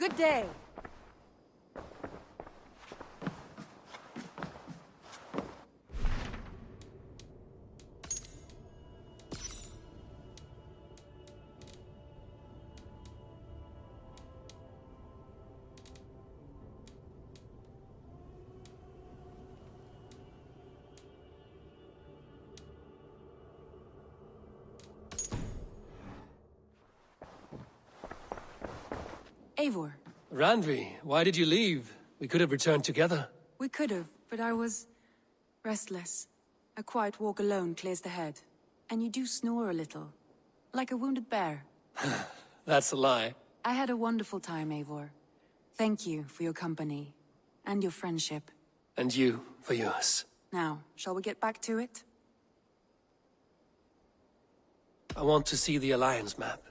Good day. Eivor. Randvi, why did you leave? We could have returned together. We could have, but I was... restless. A quiet walk alone clears the head. And you do snore a little. Like a wounded bear. That's a lie. I had a wonderful time, Eivor. Thank you for your company. And your friendship. And you for yours. Now, shall we get back to it? I want to see the Alliance map.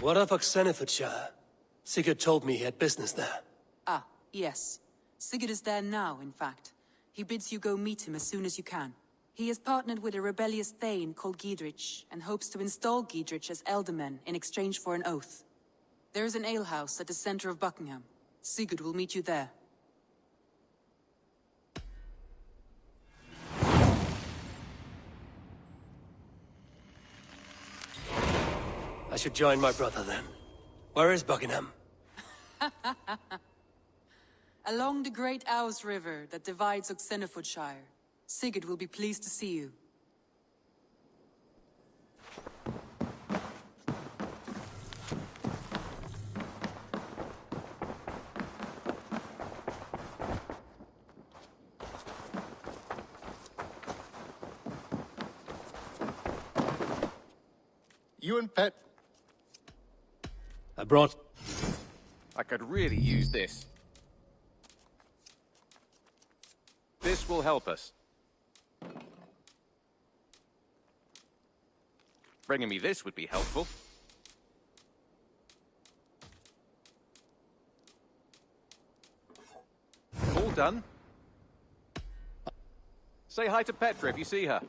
What of Oxenefordscire? Sigurd told me he had business there. Ah, yes. Sigurd is there now, in fact. He bids you go meet him as soon as you can. He has partnered with a rebellious Thane called Giedrich, and hopes to install Giedrich as Elderman in exchange for an oath. There is an alehouse at the center of Buckingham. Sigurd will meet you there. I should join my brother then. Where is Buckingham? Along the great Ouse River that divides Oxenefordscire. Sigurd will be pleased to see you. You and Pet... I brought... I could really use this. This will help us. Bringing me this would be helpful. All done. Say hi to Petra if you see her.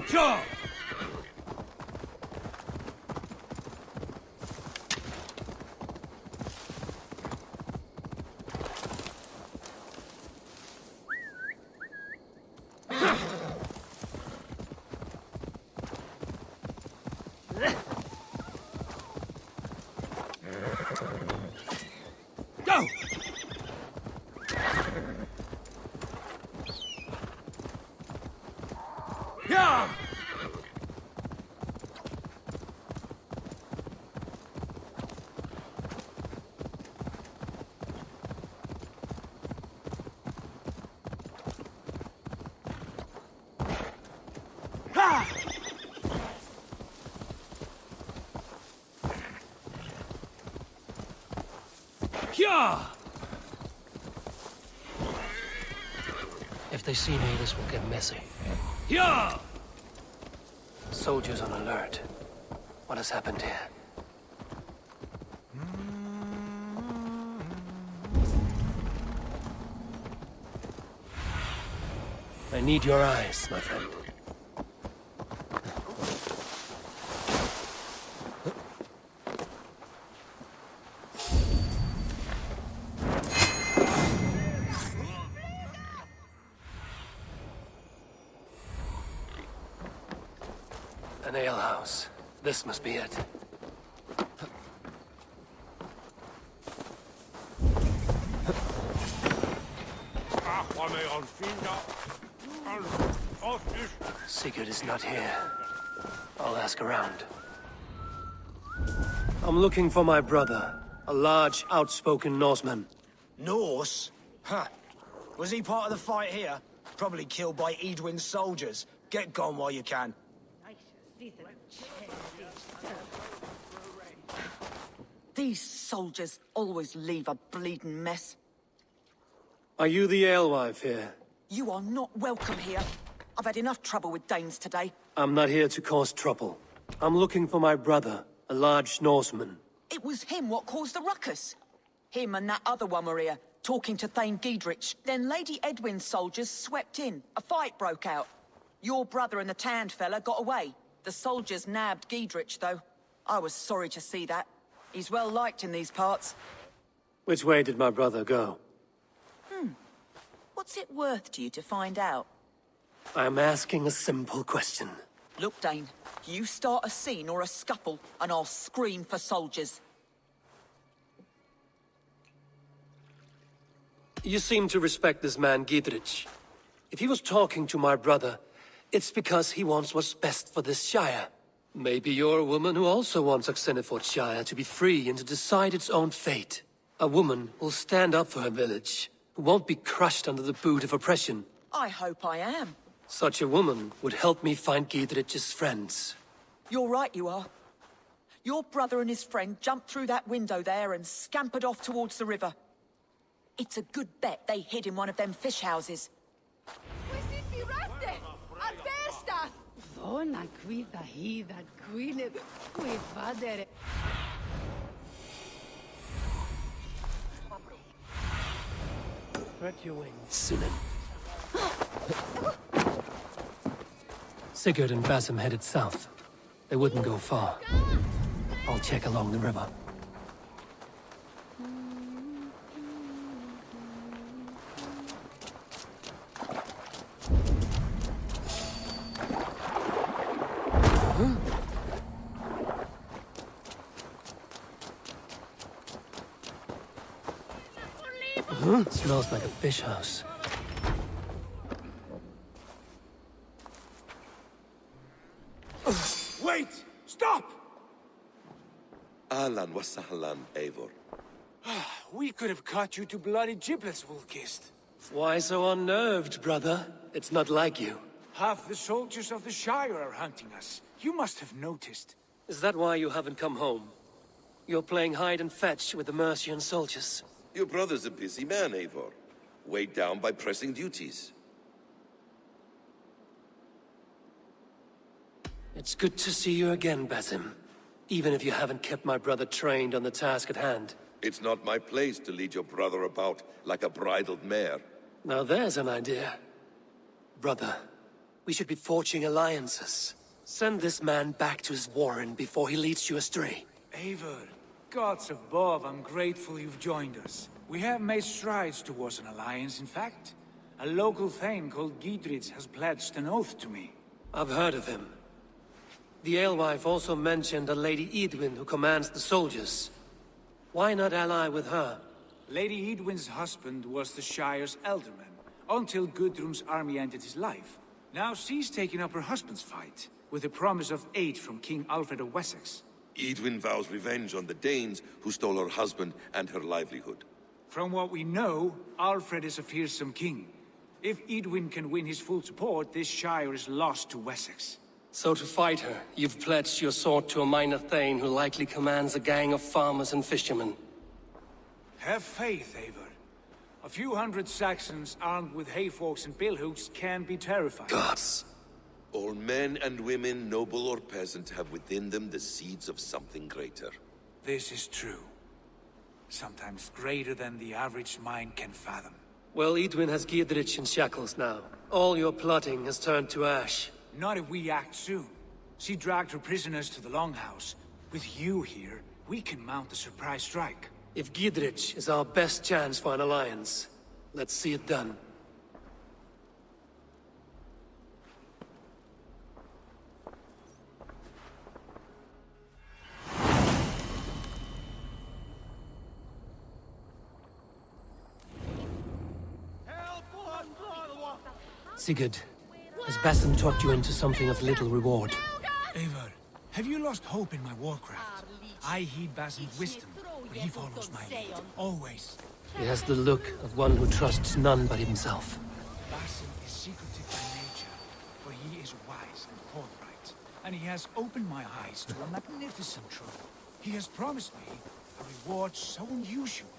Sure! Go! Yeah! If they see me, this will get messy. Yeah! Soldiers on alert. What has happened here? I need your eyes, my friend. An alehouse. This must be it. Sigurd is not here. I'll ask around. I'm looking for my brother, a large, outspoken Norseman. Norse? Huh. Was he part of the fight here? Probably killed by Edwin's soldiers. Get gone while you can. These soldiers always leave a bleeding mess. Are you the alewife here? You are not welcome here. I've had enough trouble with Danes today. I'm not here to cause trouble. I'm looking for my brother, a large Norseman. It was him what caused the ruckus. Him and that other one were here, talking to Thane Giedrich. Then Lady Edwin's soldiers swept in. A fight broke out. Your brother and the tanned fella got away. The soldiers nabbed Giedrich, though. I was sorry to see that. He's well liked in these parts. Which way did my brother go? What's it worth to you to find out? I'm asking a simple question. Look, Dane, you start a scene or a scuffle, and I'll scream for soldiers. You seem to respect this man, Giedrich. If he was talking to my brother, it's because he wants what's best for this Shire. Maybe you're a woman who also wants Oxenefordscire to be free and to decide its own fate. A woman who'll stand up for her village, who won't be crushed under the boot of oppression. I hope I am. Such a woman would help me find Giedrich's friends. You're right, you are. Your brother and his friend jumped through that window there and scampered off towards the river. It's a good bet they hid in one of them fish houses. Spread your wings, Sunan. Sigurd and Basim headed south. They wouldn't go far. I'll check along the river. Smells like a fish house. Wait! Stop! Ahlan wa sahlan, Eivor. We could have cut you to bloody giblets, Wolf-Kissed. Why so unnerved, brother? It's not like you. Half the soldiers of the Shire are hunting us. You must have noticed. Is that why you haven't come home? You're playing hide and fetch with the Mercian soldiers. Your brother's a busy man, Eivor. Weighed down by pressing duties. It's good to see you again, Basim. Even if you haven't kept my brother trained on the task at hand. It's not my place to lead your brother about like a bridled mare. Now there's an idea. Brother, we should be forging alliances. Send this man back to his warren before he leads you astray. Eivor, gods above, I'm grateful you've joined us. We have made strides towards an alliance, in fact. A local thane called Giedrich has pledged an oath to me. I've heard of him. The alewife also mentioned a Lady Edwin who commands the soldiers. Why not ally with her? Lady Edwin's husband was the Shire's elderman, until Gudrun's army ended his life. Now she's taking up her husband's fight, with the promise of aid from King Alfred of Wessex. Edwin vows revenge on the Danes who stole her husband and her livelihood. From what we know, Alfred is a fearsome king. If Edwin can win his full support, this Shire is lost to Wessex. So to fight her, you've pledged your sword to a minor thane who likely commands a gang of farmers and fishermen. Have faith, Eivor. A few hundred Saxons armed with hayforks and billhooks can be terrifying. Gods. All men and women, noble or peasant, have within them the seeds of something greater. This is true. Sometimes greater than the average mind can fathom. Well, Edwin has Giedrich in shackles now. All your plotting has turned to ash. Not if we act soon. She dragged her prisoners to the Longhouse. With you here, we can mount a surprise strike. If Giedrich is our best chance for an alliance, let's see it done. Sigurd, has Basim talked you into something of little reward? Eivor, have you lost hope in my warcraft? I heed Basim's wisdom, but he follows my lead. Always. He has the look of one who trusts none but himself. Basim is secretive by nature, but he is wise and forthright. And he has opened my eyes to a magnificent truth. He has promised me a reward so unusual,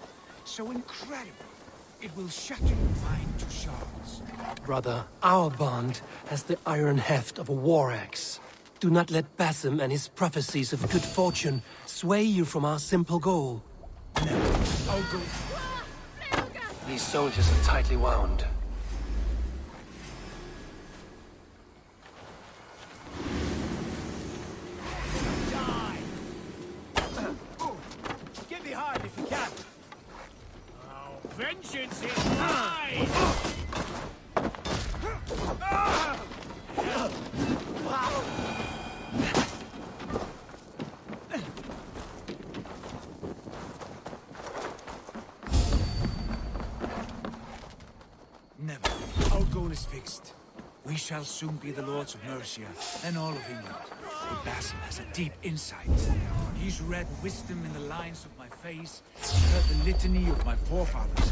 so incredible, it will shatter your mind to shards. Brother, our bond has the iron heft of a war axe. Do not let Basim and his prophecies of good fortune sway you from our simple goal. I'll go. These soldiers are tightly wound. Die! Get behind if you can. Oh, vengeance is mine! Never. Our goal is fixed. We shall soon be the lords of Mercia and all of England. But Basim has a deep insight. He's read wisdom in the lines of my face, heard the litany of my forefathers.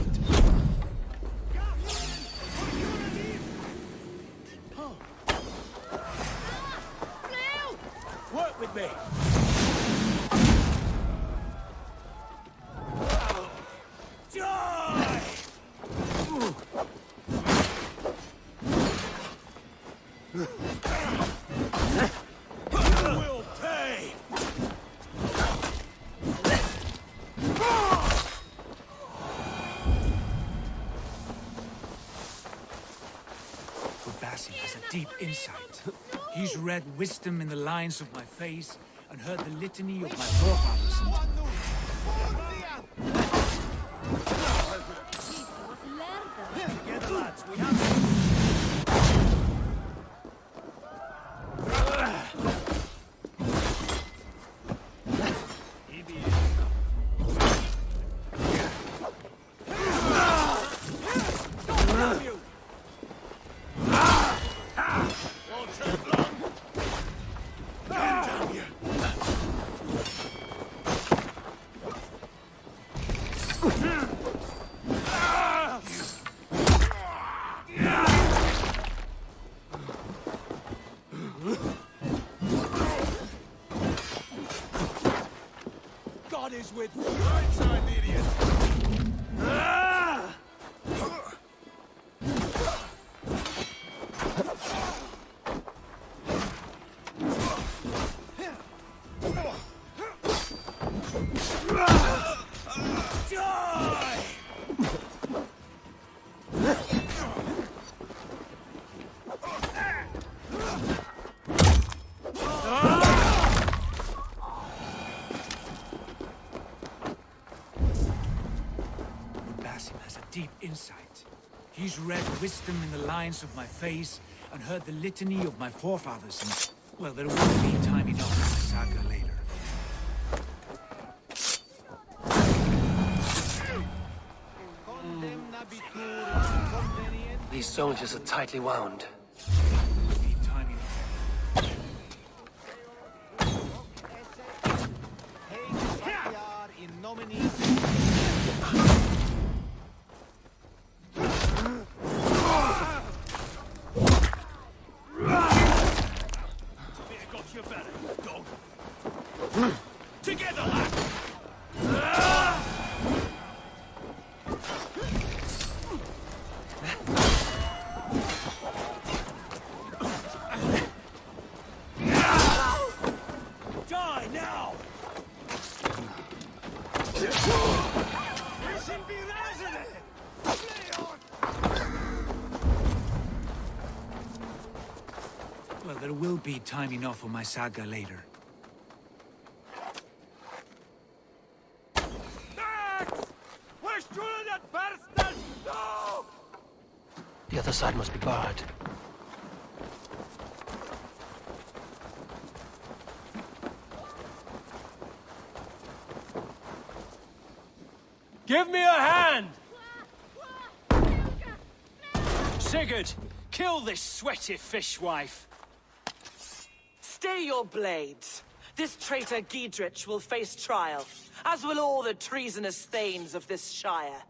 Work with me! Die! You will pay! But Basim has a deep insight. He's read wisdom in the lines of my face and heard the litany of my forefathers. Together, lads, we have... God is with you. Right side, idiot. Basim has a deep insight. He's read wisdom in the lines of my face and heard the litany of my forefathers. And, well, there will be time enough for my saga later. These soldiers are tightly wound. There will be time enough. Got your better, dog. Together, lads! Die now! Well, there will be time enough for my saga later. The other side must be barred. Give me a hand! Sigurd, kill this sweaty fishwife. Stay your blades. This traitor Giedrich will face trial, as will all the treasonous thanes of this shire.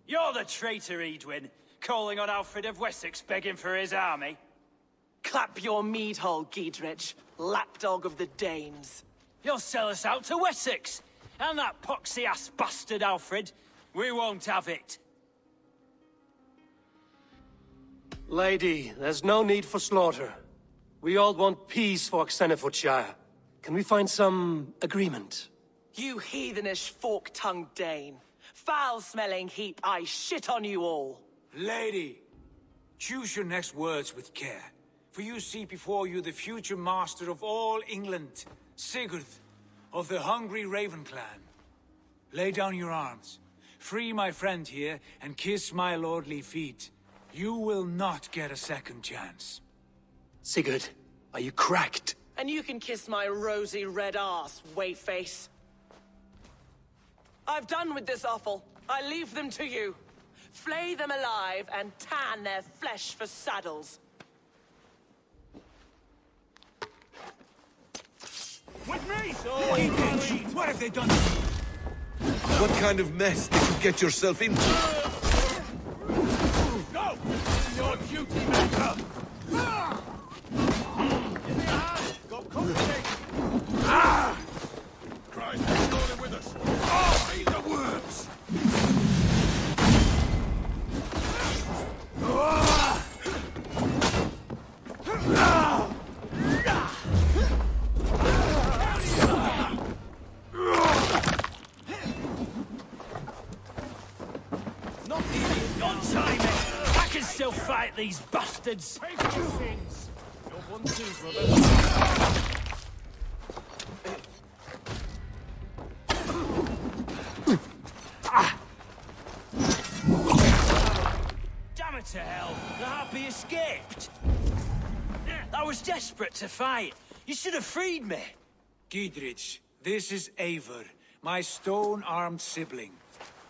You're the traitor, Edwin, calling on Alfred of Wessex begging for his army. Clap your mead hole, Giedrich, lapdog of the Danes. You'll sell us out to Wessex, and that poxy-ass bastard Alfred. We won't have it. Lady, there's no need for slaughter. We all want peace for Oxenefordscire. Can we find some agreement? You heathenish fork-tongued Dane. Foul-smelling heap, I shit on you all. Lady, choose your next words with care. For you see before you the future master of all England, Sigurd, of the hungry Raven clan. Lay down your arms. Free my friend here, and kiss my lordly feet. You will not get a second chance. Sigurd, are you cracked? And you can kiss my rosy red ass, wayface. I've done with this offal. I leave them to you. Flay them alive and tan their flesh for saddles. With me! What have they done? What kind of mess did you get yourself into? Go! Your duty maker! In the hand! Got company! Christ is rolling with us! Oh, he's the words! Don't time it! I can still fight these bastards! Damn it to hell! The Harpy escaped! I was desperate to fight. You should have freed me. Giedrich, this is Eivor, my stone-armed sibling.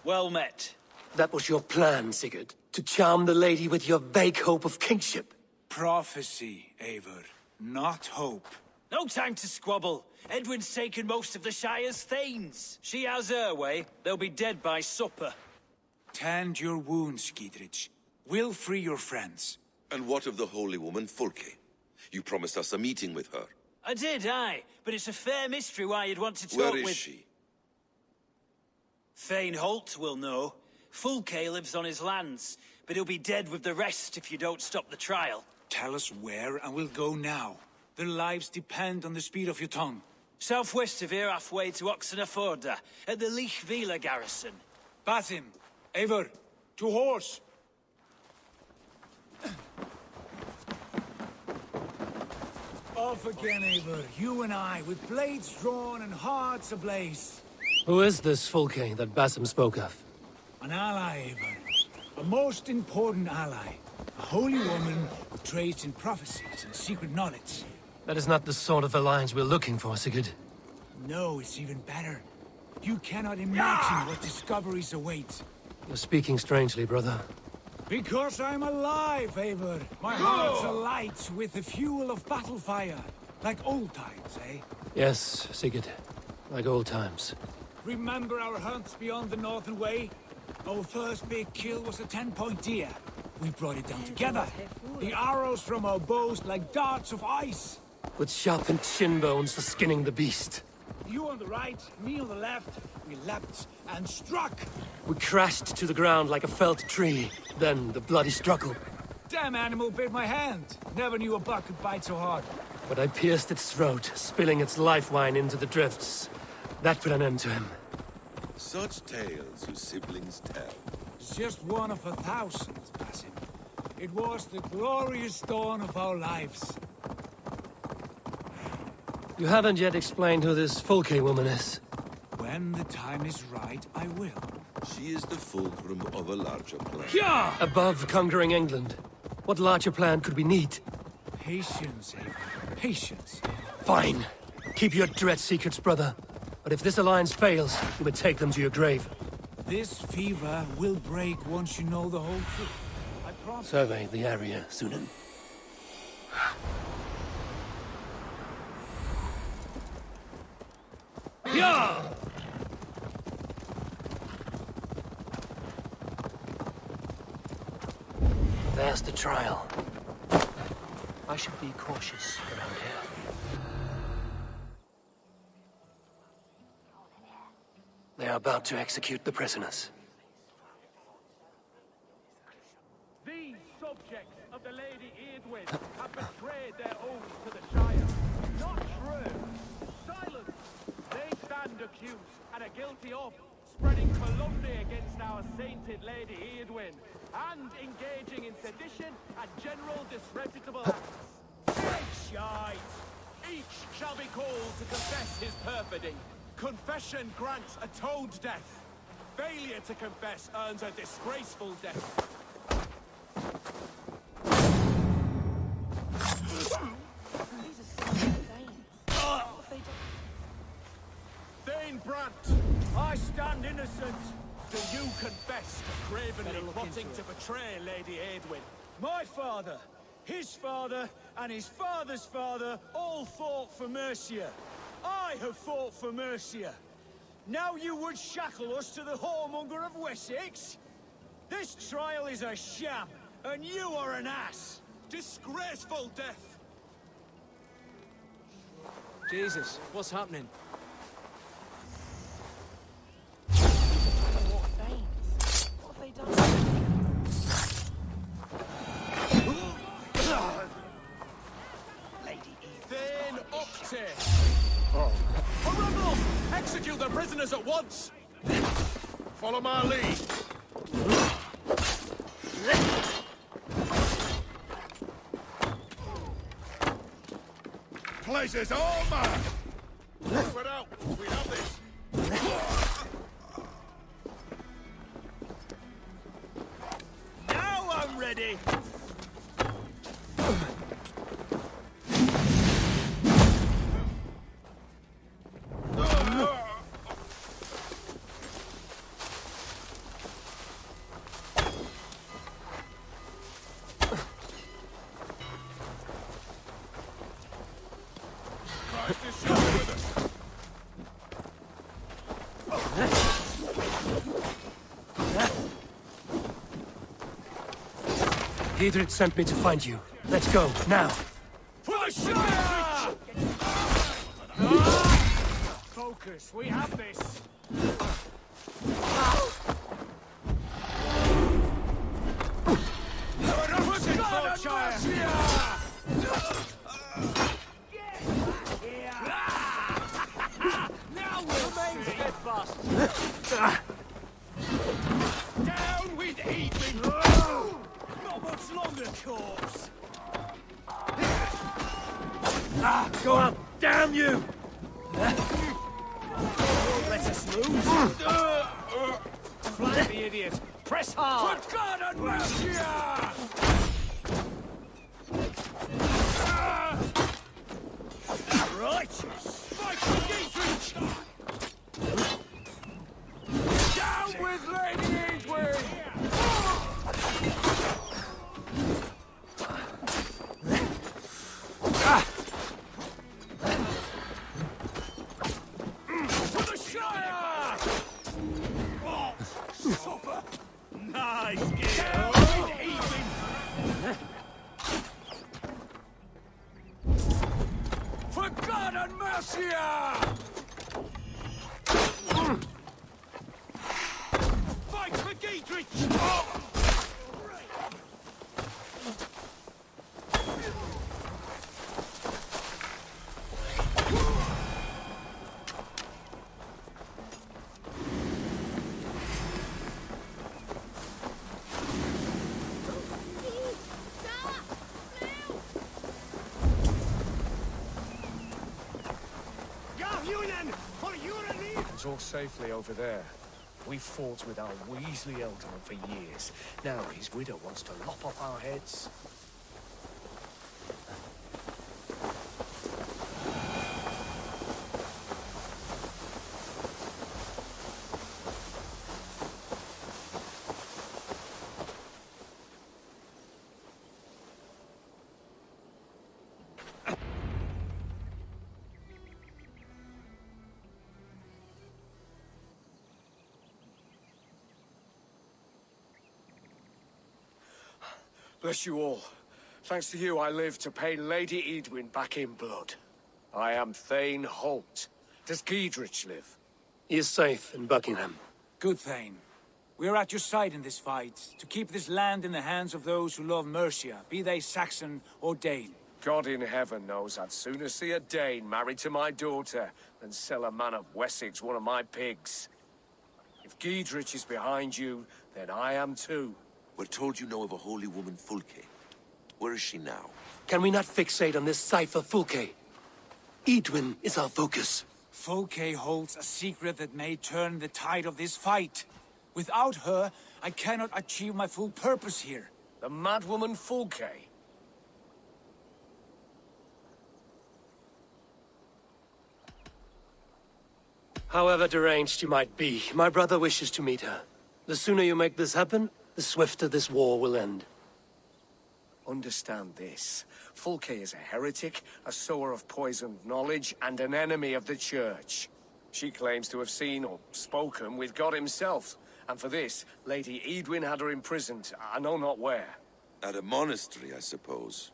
Well met. That was your plan, Sigurd. To charm the lady with your vague hope of kingship. Prophecy, Eivor, not hope. No time to squabble. Edwin's taken most of the Shire's thanes. She has her way. They'll be dead by supper. Tend your wounds, Giedrich. We'll free your friends. And what of the holy woman Fulke? You promised us a meeting with her. I did, aye. But it's a fair mystery why you'd want to talk Where is with... she? Thane Holt will know. Fulke lives on his lands, but he'll be dead with the rest if you don't stop the trial. Tell us where, and we'll go now. Their lives depend on the speed of your tongue. Southwest of here, halfway to Oxeneforda, at the Lichvila garrison. Basim, Eivor, to horse! Off again, Eivor, you and I, with blades drawn and hearts ablaze. Who is this Fulke that Basim spoke of? An ally, Eivor. A most important ally. A holy woman who trades in prophecies and secret knowledge. That is not the sort of alliance we're looking for, Sigurd. No, it's even better. You cannot imagine what discoveries await. You're speaking strangely, brother. Because I'm alive, Eivor. My heart's alight with the fuel of battle fire. Like old times, eh? Yes, Sigurd. Like old times. Remember our hunts beyond the Northern Way? Our first big kill was a 10-point deer. We brought it down together. The arrows from our bows like darts of ice. With sharpened shin bones for skinning the beast. You on the right, me on the left. We leapt and struck. We crashed to the ground like a felled tree. Then the bloody struggle. Damn animal bit my hand. Never knew a buck could bite so hard. But I pierced its throat, spilling its life wine into the drifts. That put an end to him. Such tales you siblings tell. It's just one of 1,000, Basim. It was the glorious dawn of our lives. You haven't yet explained who this Fulke woman is. When the time is right, I will. She is the fulcrum of a larger plan. Yeah! Above conquering England, what larger plan could we need? Patience, Eivor. Patience. Fine. Keep your dread secrets, brother. But if this alliance fails, you may take them to your grave. This fever will break once you know the whole truth. I promise. Survey the area, Sunan. Yeah! There's the trial. I should be cautious around here. They are about to execute the prisoners. These subjects of the Lady Eadwyn have betrayed their oath to the Shire. Not true. Silence. They stand accused and are guilty of spreading calumny against our sainted Lady Eadwyn and engaging in sedition and general disreputable acts. Big shite! Each shall be called to confess his perfidy. Confession grants atoned death. Failure to confess earns a disgraceful death. Thane Brant, I stand innocent. Do you confess to cravenly plotting to betray Lady Eadwyn? My father, his father, and his father's father all fought for Mercia. I have fought for Mercia. Now you would shackle us to the whoremonger of Wessex? This trial is a sham, and you are an ass. Disgraceful death! Jesus, what's happening? What have they done? Thane Oxenefordscire! A rebel! Execute the prisoners at once! Follow my lead. Places all mine! Spread out! We have this! Now I'm ready. Christ is surely with us! Giedrich sent me to find you. Let's go, now! For the Shire! Focus, we have this. Now we'll Remain see! steadfast. Down with Eadwyn! Not much longer, corpse. Go out, damn you! Let us lose. Flank the idiot. Press hard. For God and Mercia! Righteous. Fight for Dietrich! Down with Lady Eadwyn! For the Shire! Oh, supper! Nice. Down with Eadwyn! For God and Mercia! Fight for Dietrich! It's all safely over there. We fought with our Weasley Ealdorman for years. Now his widow wants to lop off our heads. Bless you all. Thanks to you, I live to pay Lady Edwin back in blood. I am Thane Holt. Does Giedrich live? He is safe in Buckingham. Good, Thane. We are at your side in this fight, to keep this land in the hands of those who love Mercia, be they Saxon or Dane. God in heaven knows I'd sooner see a Dane married to my daughter than sell a man of Wessex one of my pigs. If Giedrich is behind you, then I am too. We're told you know of a holy woman, Fulke. Where is she now? Can we not fixate on this cipher, Fulke? Edwin is our focus. Fulke holds a secret that may turn the tide of this fight. Without her, I cannot achieve my full purpose here. The madwoman Fulke? However deranged you might be, my brother wishes to meet her. The sooner you make this happen, the swifter this war will end. Understand this. Fulke is a heretic, a sower of poisoned knowledge, and an enemy of the Church. She claims to have seen or spoken with God himself. And for this, Lady Edwin had her imprisoned, I know not where. At a monastery, I suppose.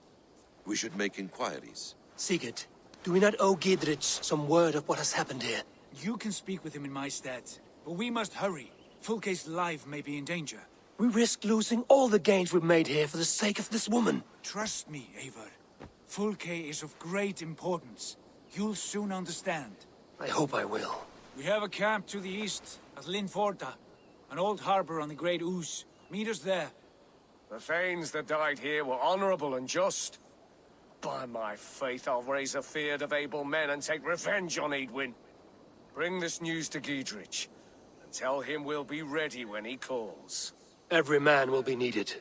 We should make inquiries. Sigurd, do we not owe Giedrich some word of what has happened here? You can speak with him in my stead, but we must hurry. Fulke's life may be in danger. We risk losing all the gains we've made here for the sake of this woman. Trust me, Eivor. Fulke is of great importance. You'll soon understand. I hope I will. We have a camp to the east, at Linforda. An old harbor on the Great Ouse. Meet us there. The Thanes that died here were honorable and just. By my faith, I'll raise a feared of able men and take revenge on Edwin. Bring this news to Giedrich, and tell him we'll be ready when he calls. Every man will be needed.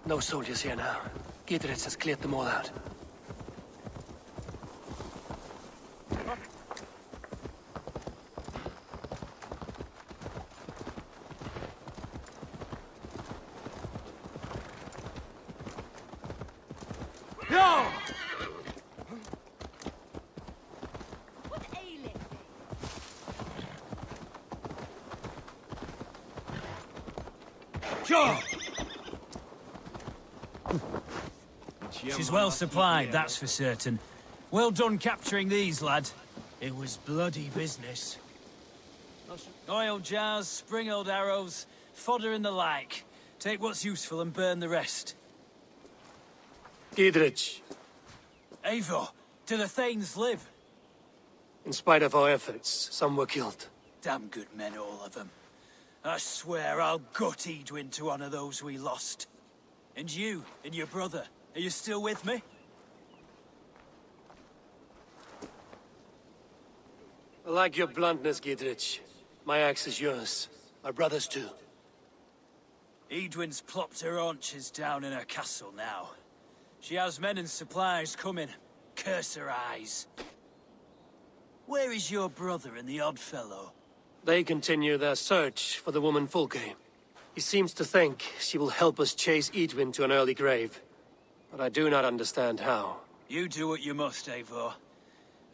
No soldiers here now. Giedrich has cleared them all out. She's well supplied, that's for certain. Well done capturing these, lad. It was bloody business. Oil jars, spring-oiled arrows, fodder and the like. Take what's useful and burn the rest. Giedrich, Eivor, do the Thanes live? in spite of our efforts, some were killed. Damn good men, all of them. I swear I'll gut Edwin to honor those we lost. And you, and your brother, are you still with me? I like your bluntness, Giedrich. My axe is yours. My brother's too. Edwin's plopped her haunches down in her castle now. She has men and supplies coming. Curse her eyes. Where is your brother and the odd fellow? They continue their search for the woman Fulke. He seems to think she will help us chase Edwin to an early grave. But I do not understand how. You do what you must, Eivor.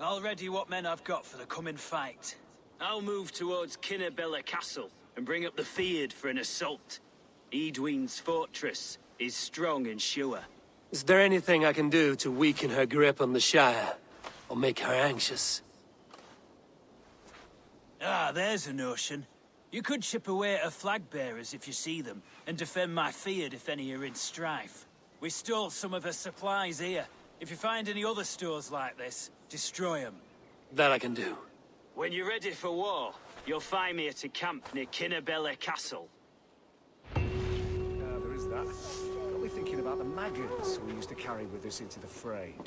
I'll ready what men I've got for the coming fight. I'll move towards Kinnabella Castle and bring up the Fyrd for an assault. Edwin's fortress is strong and sure. Is there anything I can do to weaken her grip on the Shire? or make her anxious. Ah, there's a notion. You could chip away at her flag bearers if you see them, and defend my field if any are in strife. We stole some of her supplies here. If you find any other stores like this, destroy them. That I can do. When you're ready for war, you'll find me at a camp near Kinnebella Castle. There is that. Got me thinking about the maggots we used to carry with us into the fray. Now,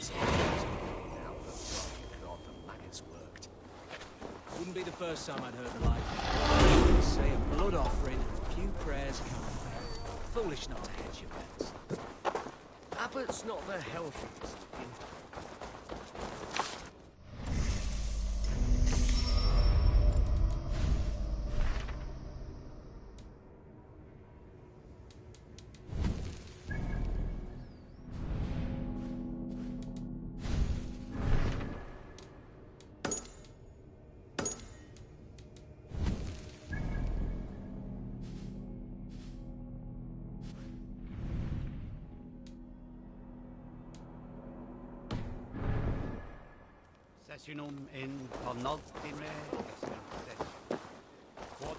God, the maggots worked. Wouldn't be the first time I'd heard the like. Say a blood offering, a few prayers can't fail. Foolish not to hedge your bets. Abbott's not the healthiest looking. Sessionum in penultime What?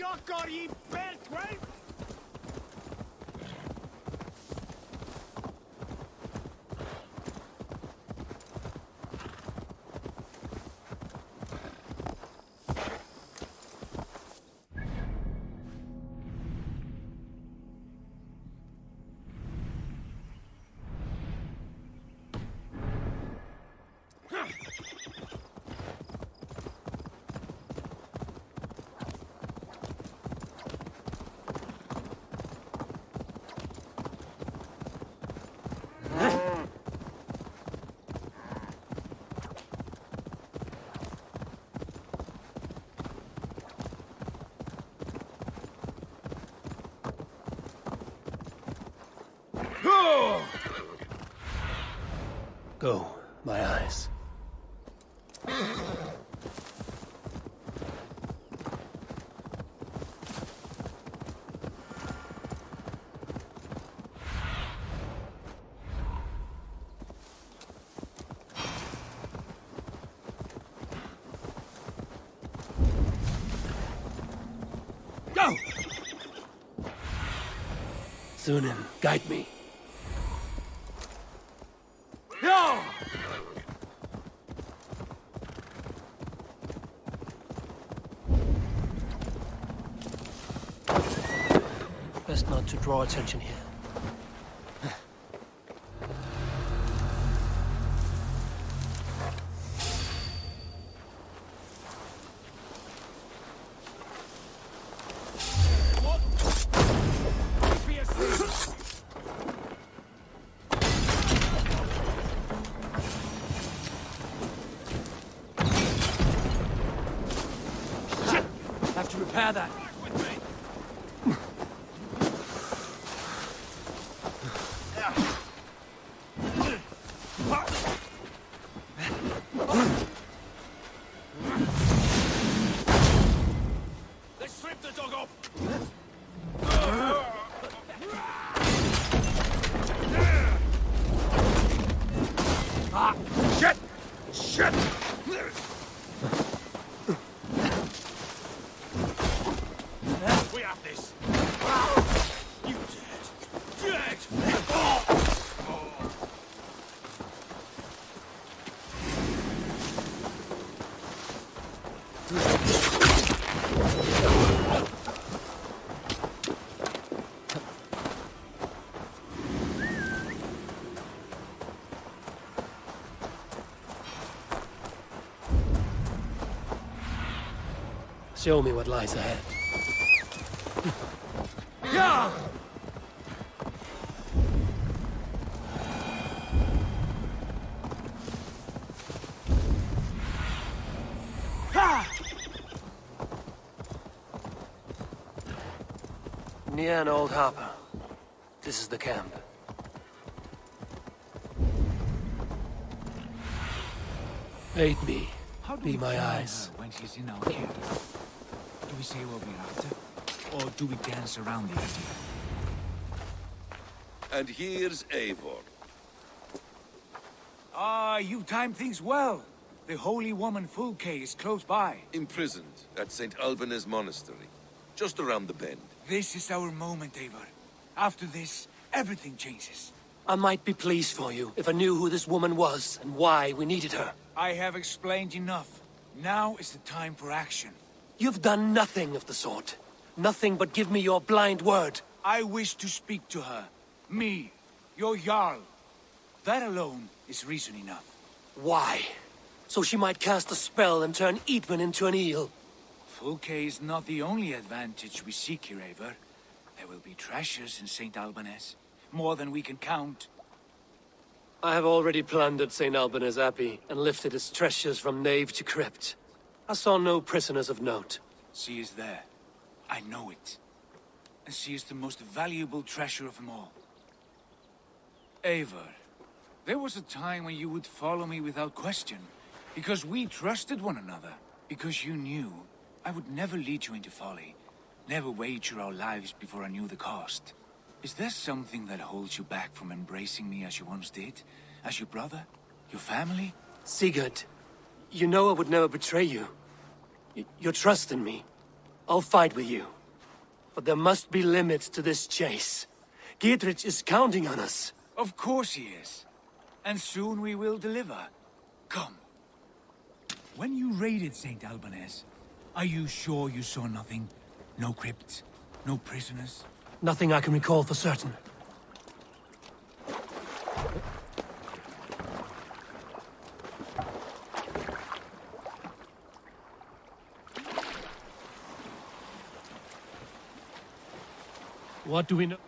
Yokor ye Bertwell! Go, my eyes. Go! Sunan, guide me. Best not to draw attention here. Have to repair that. Let's strip the dog off! Shit! Shit! Show me what lies ahead. Yeah! Near an old harbor. This is the camp. Aid me. How do Be we my find eyes. her when she's in our care? Do we say what we're after? Or do we dance around the idea? And here's Eivor. Ah, you timed things well. The holy woman Fulke is close by. Imprisoned at St. Alban's Monastery. Just around the bend. This is our moment, Eivor. After this, everything changes. I might be pleased for you if I knew who this woman was and why we needed her. I have explained enough. Now is the time for action. You've done nothing of the sort. Nothing but give me your blind word. I wish to speak to her. Me, your Jarl. That alone is reason enough. Why? So she might cast a spell and turn Eadman into an eel. Fulke is not the only advantage we seek here, Eivor. There will be treasures in St. Alban's. More than we can count. I have already plundered St. Alban's Abbey and lifted its treasures from nave to crypt. I saw no prisoners of note. She is there. I know it. And she is the most valuable treasure of them all. Eivor, there was a time when you would follow me without question. Because we trusted one another. Because you knew I would never lead you into folly. Never wager our lives before I knew the cost. Is there something that holds you back from embracing me as you once did? As your brother? Your family? Sigurd, you know I would never betray you. Your trust in me. I'll fight with you. But there must be limits to this chase. Giedrich is counting on us. Of course he is. And soon we will deliver. Come. When you raided St. Alban's, are you sure you saw nothing? No crypts? No prisoners? Nothing I can recall for certain. What do we know?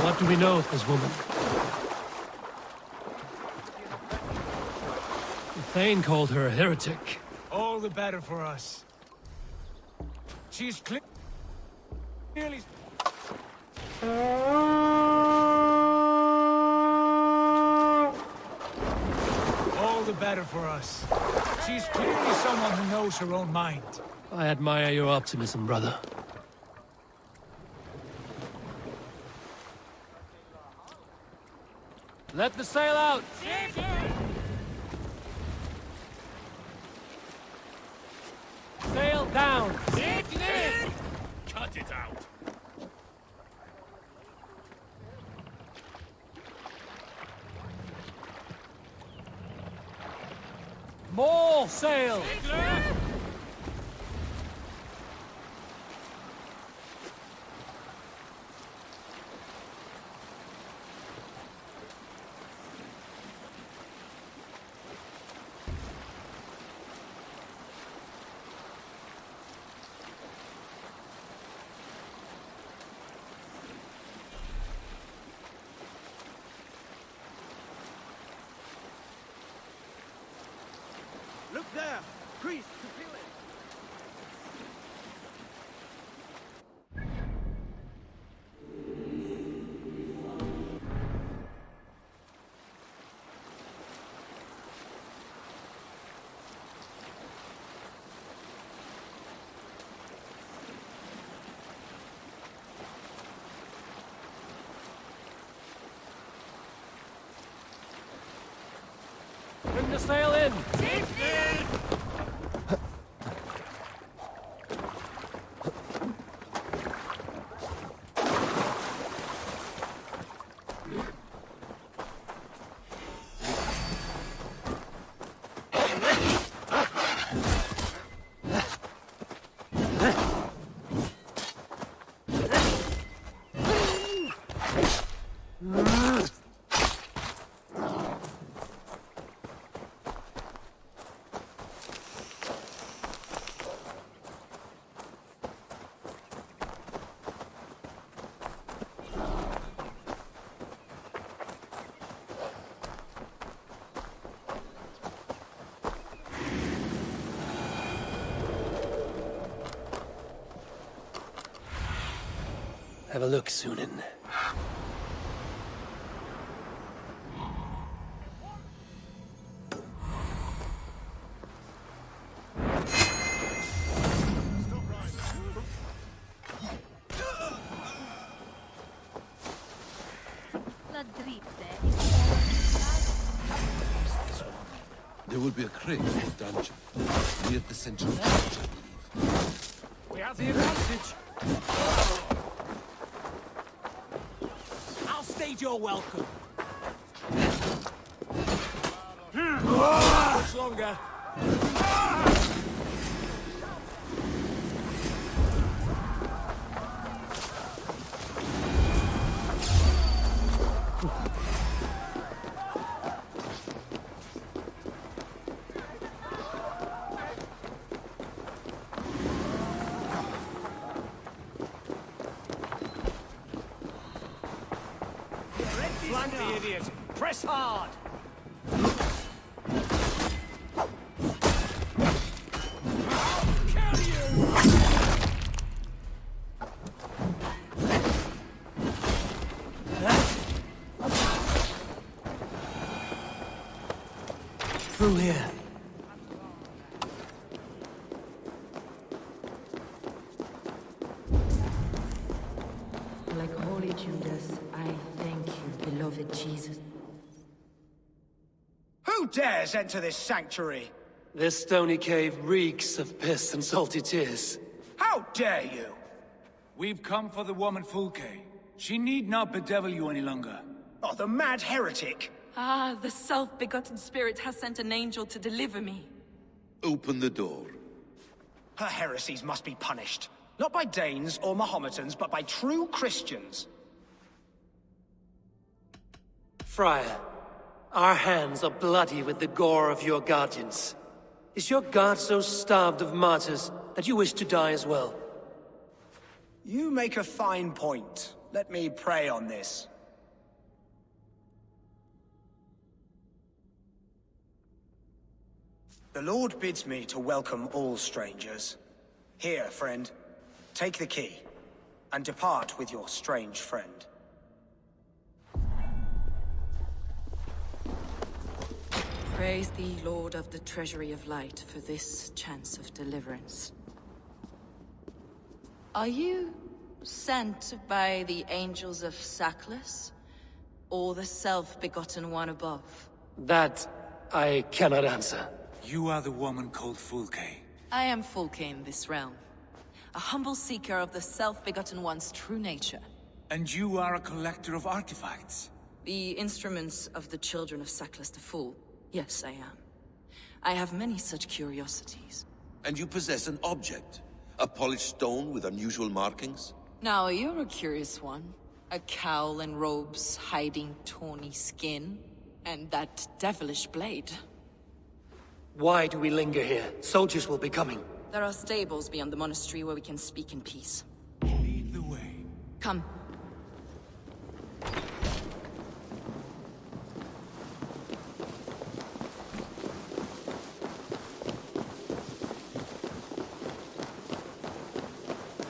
What do we know of this woman? The Thane called her a heretic. All the better for us. She's clearly... All the better for us. She's clearly someone who knows her own mind. I admire your optimism, brother. Let the sail out! Sail down! Cut it out! More sail! Look there! Priest, fulfill it! Bring the sail in! Have a look, Sunan. There will be a crate or dungeon near the central church, I believe. We have the advantage. I'll stage your welcome. Much longer. Flank the idiot. Press hard. Through here. Like Holy Judas, I thank you, beloved Jesus. Who dares enter this sanctuary? This stony cave reeks of piss and salty tears. How dare you? We've come for the woman Fulke. She need not bedevil you any longer. Oh, the mad heretic! Ah, the self-begotten spirit has sent an angel to deliver me. Open the door. Her heresies must be punished. Not by Danes or Mahometans, but by true Christians. Friar, our hands are bloody with the gore of your guardians. Is your god so starved of martyrs that you wish to die as well? You make a fine point. Let me pray on this. The Lord bids me to welcome all strangers. Here, friend, take the key, and depart with your strange friend. Praise thee, Lord of the Treasury of Light, for this chance of deliverance. Are you sent by the angels of Sackless, or the self-begotten one above? That I cannot answer. You are the woman called Fulke. I am Fulke in this realm, a humble seeker of the self-begotten one's true nature. And you are a collector of artifacts? The instruments of the children of Sackless the Fool. Yes, I am. I have many such curiosities. And you possess an object? A polished stone with unusual markings? Now, you're a curious one. A cowl and robes hiding tawny skin. And that devilish blade. Why do we linger here? Soldiers will be coming. There are stables beyond the monastery where we can speak in peace. Lead the way. Come.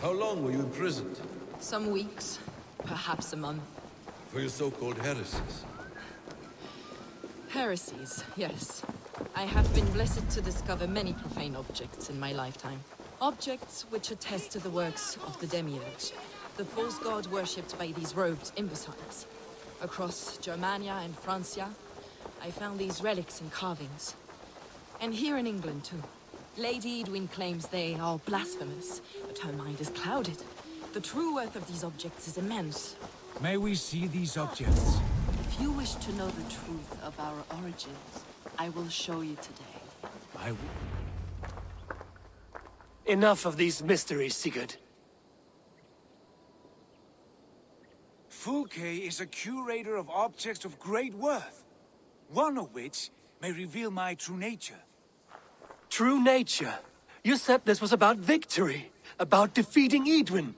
How long were you imprisoned? Some weeks, perhaps a month. For your so-called heresies? Heresies, yes. I have been blessed to discover many profane objects in my lifetime. Objects which attest to the works of the Demiurge, the false god worshipped by these robed imbeciles. Across Germania and Francia, I found these relics and carvings. And here in England, too. Lady Edwin claims they are blasphemous, but her mind is clouded. The true worth of these objects is immense. May we see these objects? If you wish to know the truth of our origins, I will show you today. I will. Enough of these mysteries, Sigurd. Fulke is a curator of objects of great worth, one of which may reveal my true nature. True nature? You said this was about victory, about defeating Edwin.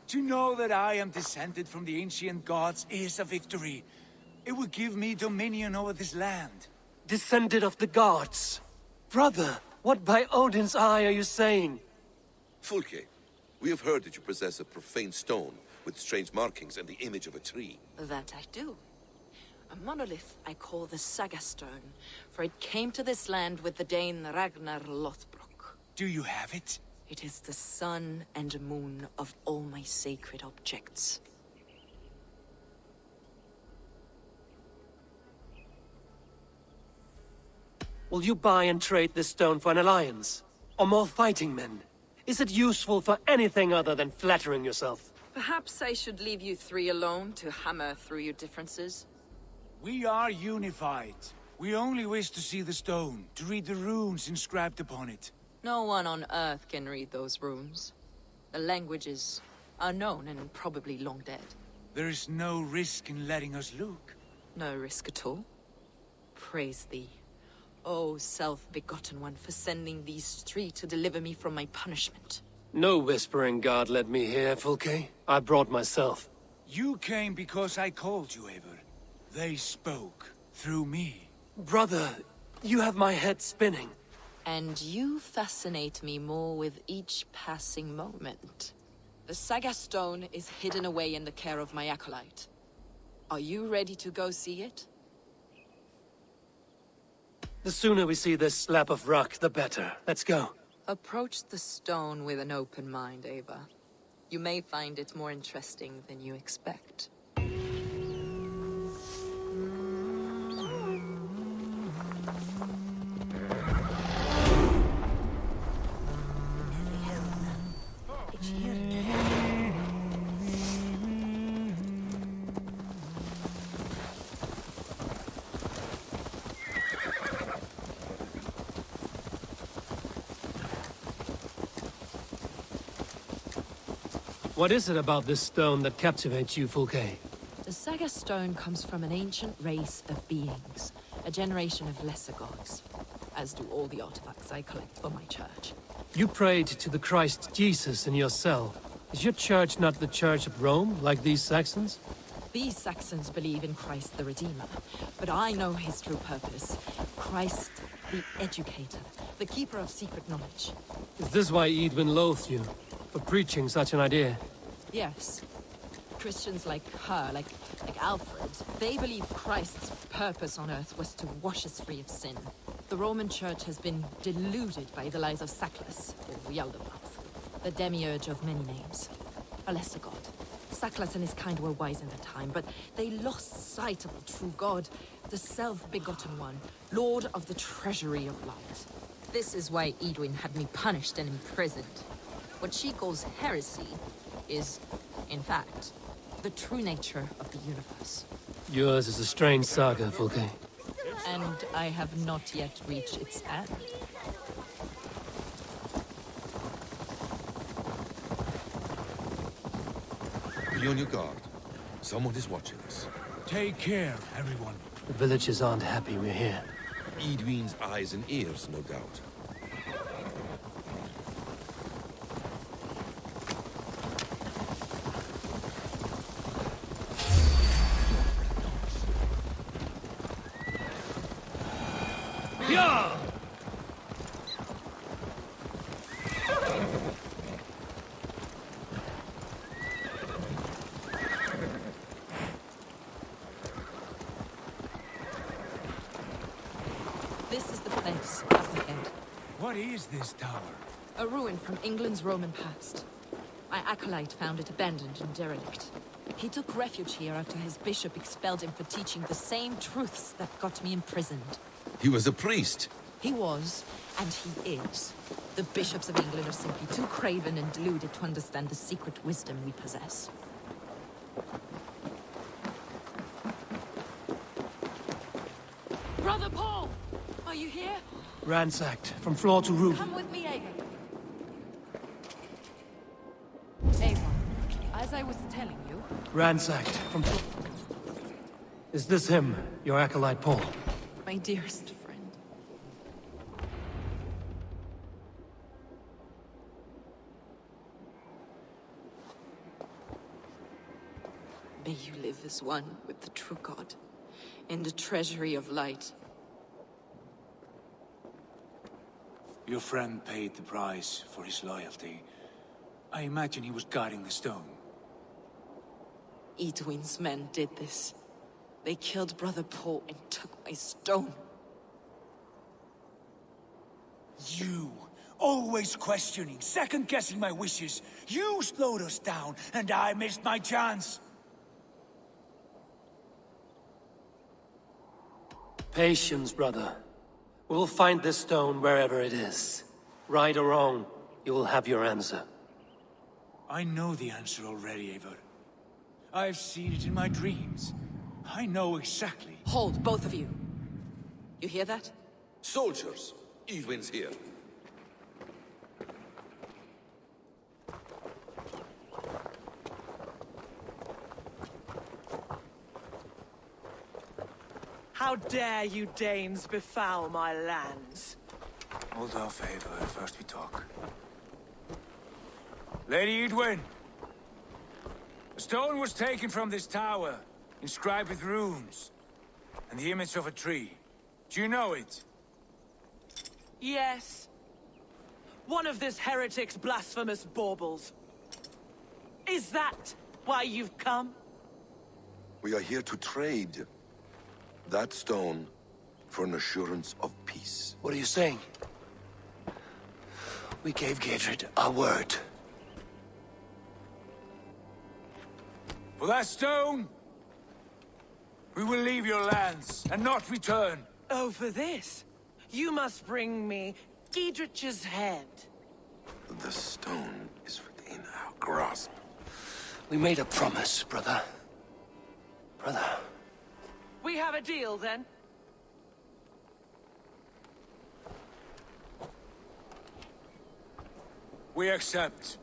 To know that I am descended from the ancient gods is a victory. It will give me dominion over this land. Descended of the gods? Brother, what by Odin's eye are you saying? Fulke, we have heard that you possess a profane stone with strange markings and the image of a tree. That I do. A monolith I call the Saga Stone, for it came to this land with the Dane Ragnar Lothbrok. Do you have it? It is the sun and moon of all my sacred objects. Will you buy and trade this stone for an alliance? Or more fighting men? Is it useful for anything other than flattering yourself? Perhaps I should leave you three alone to hammer through your differences? We are unified. We only wish to see the stone, to read the runes inscribed upon it. No one on Earth can read those runes. The languages are known and probably long dead. There is no risk in letting us look. No risk at all. Praise thee, O self-begotten one, for sending these three to deliver me from my punishment. No whispering god led me here, Fulke. I brought myself. You came because I called you, Eivor. They spoke through me. Brother, you have my head spinning. And you fascinate me more with each passing moment. The Saga Stone is hidden away in the care of my acolyte. Are you ready to go see it? The sooner we see this slab of rock, the better. Let's go. Approach the stone with an open mind, Ava. You may find it more interesting than you expect. What is it about this stone that captivates you, Fulke? The Saga Stone comes from an ancient race of beings, a generation of lesser gods, as do all the artifacts I collect for my church. You prayed to the Christ Jesus in your cell. Is your church not the Church of Rome, like these Saxons? These Saxons believe in Christ the Redeemer, but I know his true purpose. Christ the Educator, the keeper of secret knowledge. Is this why Edwin loathed you? For preaching such an idea? Yes. Christians like her, like Alfred, they believe Christ's purpose on earth was to wash us free of sin. The Roman Church has been deluded by the lies of Saclas, or Yaldabaoth, the demiurge of many names. A lesser god. Saclas and his kind were wise in their time, but they lost sight of the true god, the self-begotten one, lord of the treasury of light. This is why Edwin had me punished and imprisoned. What she calls heresy is, in fact, the true nature of the universe. Yours is a strange saga, Fulke. And I have not yet reached its end. Be on your guard. Someone is watching us. Take care, everyone. The villagers aren't happy we're here. Edwin's eyes and ears, no doubt. Yeah! This is the place, up ahead. What is this tower? A ruin from England's Roman past. My acolyte found it abandoned and derelict. He took refuge here after his bishop expelled him for teaching the same truths that got me imprisoned. He was a priest. He was, and he is. The bishops of England are simply too craven and deluded to understand the secret wisdom we possess. Brother Paul! Are you here? Ransacked, from floor to roof. Come with me, Ava. As I was telling you... Ransacked from... Is this him, your acolyte Paul? My dearest friend. May you live as one with the true God, in the treasury of light. Your friend paid the price for his loyalty. I imagine he was guarding the stone. Edwin's men did this. They killed Brother Paul and took my stone. You, always questioning, second-guessing my wishes. You slowed us down, and I missed my chance. Patience, brother. We'll find this stone wherever it is. Right or wrong, you will have your answer. I know the answer already, Eivor. I've seen it in my dreams. I know exactly. Hold, both of you. You hear that? Soldiers, Edwin's here. How dare you Danes befoul my lands? Hold off, Eivor. First we talk. Lady Edwin! A stone was taken from this tower, inscribed with runes, and the image of a tree. Do you know it? Yes. One of this heretic's blasphemous baubles. Is that why you've come? We are here to trade that stone for an assurance of peace. What are you saying? We gave Gaedred our word. For that stone, we will leave your lands and not return. Oh, for this? You must bring me Giedrich's head. The stone is within our grasp. We made a promise, brother. Brother. We have a deal, then? We accept.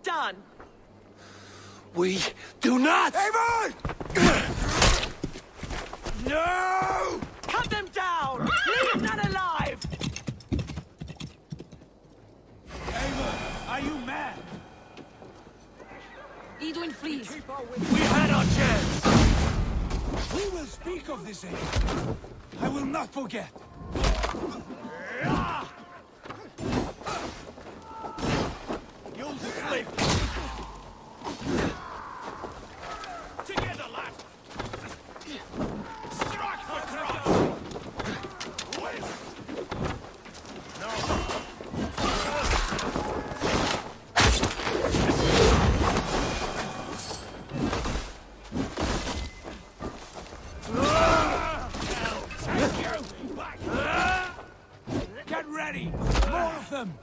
Done. We do not! Eivor! No! Cut them down! Leave none alive! Eivor, are you mad? Edwin, please. We had our chance! We will speak of this age. I will not forget. You'll slip! Together, lad! Strike the crop! Get ready! More of them!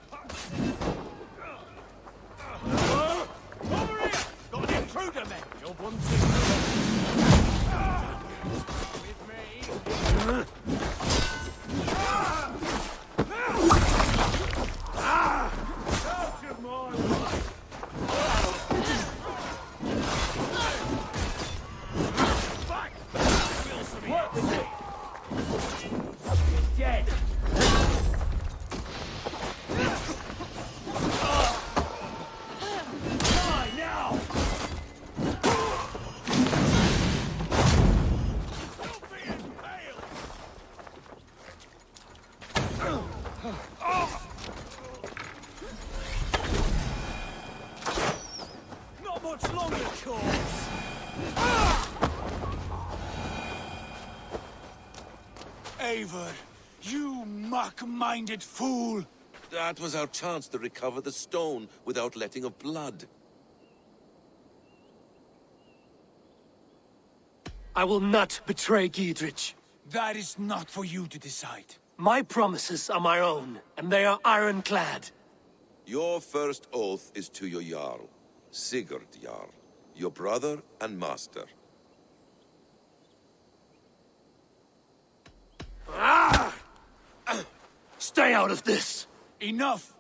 Over here! Got an intruder, man! You're one with me. Work with me! Dead! Die now! Don't be impaled! Not much longer, corpse! Eivor, you mock-minded fool! That was our chance to recover the stone without letting of blood. I will not betray Giedrich. That is not for you to decide. My promises are my own, and they are ironclad. Your first oath is to your Jarl, Sigurd Jarl, your brother and master. Stay out of this! Enough!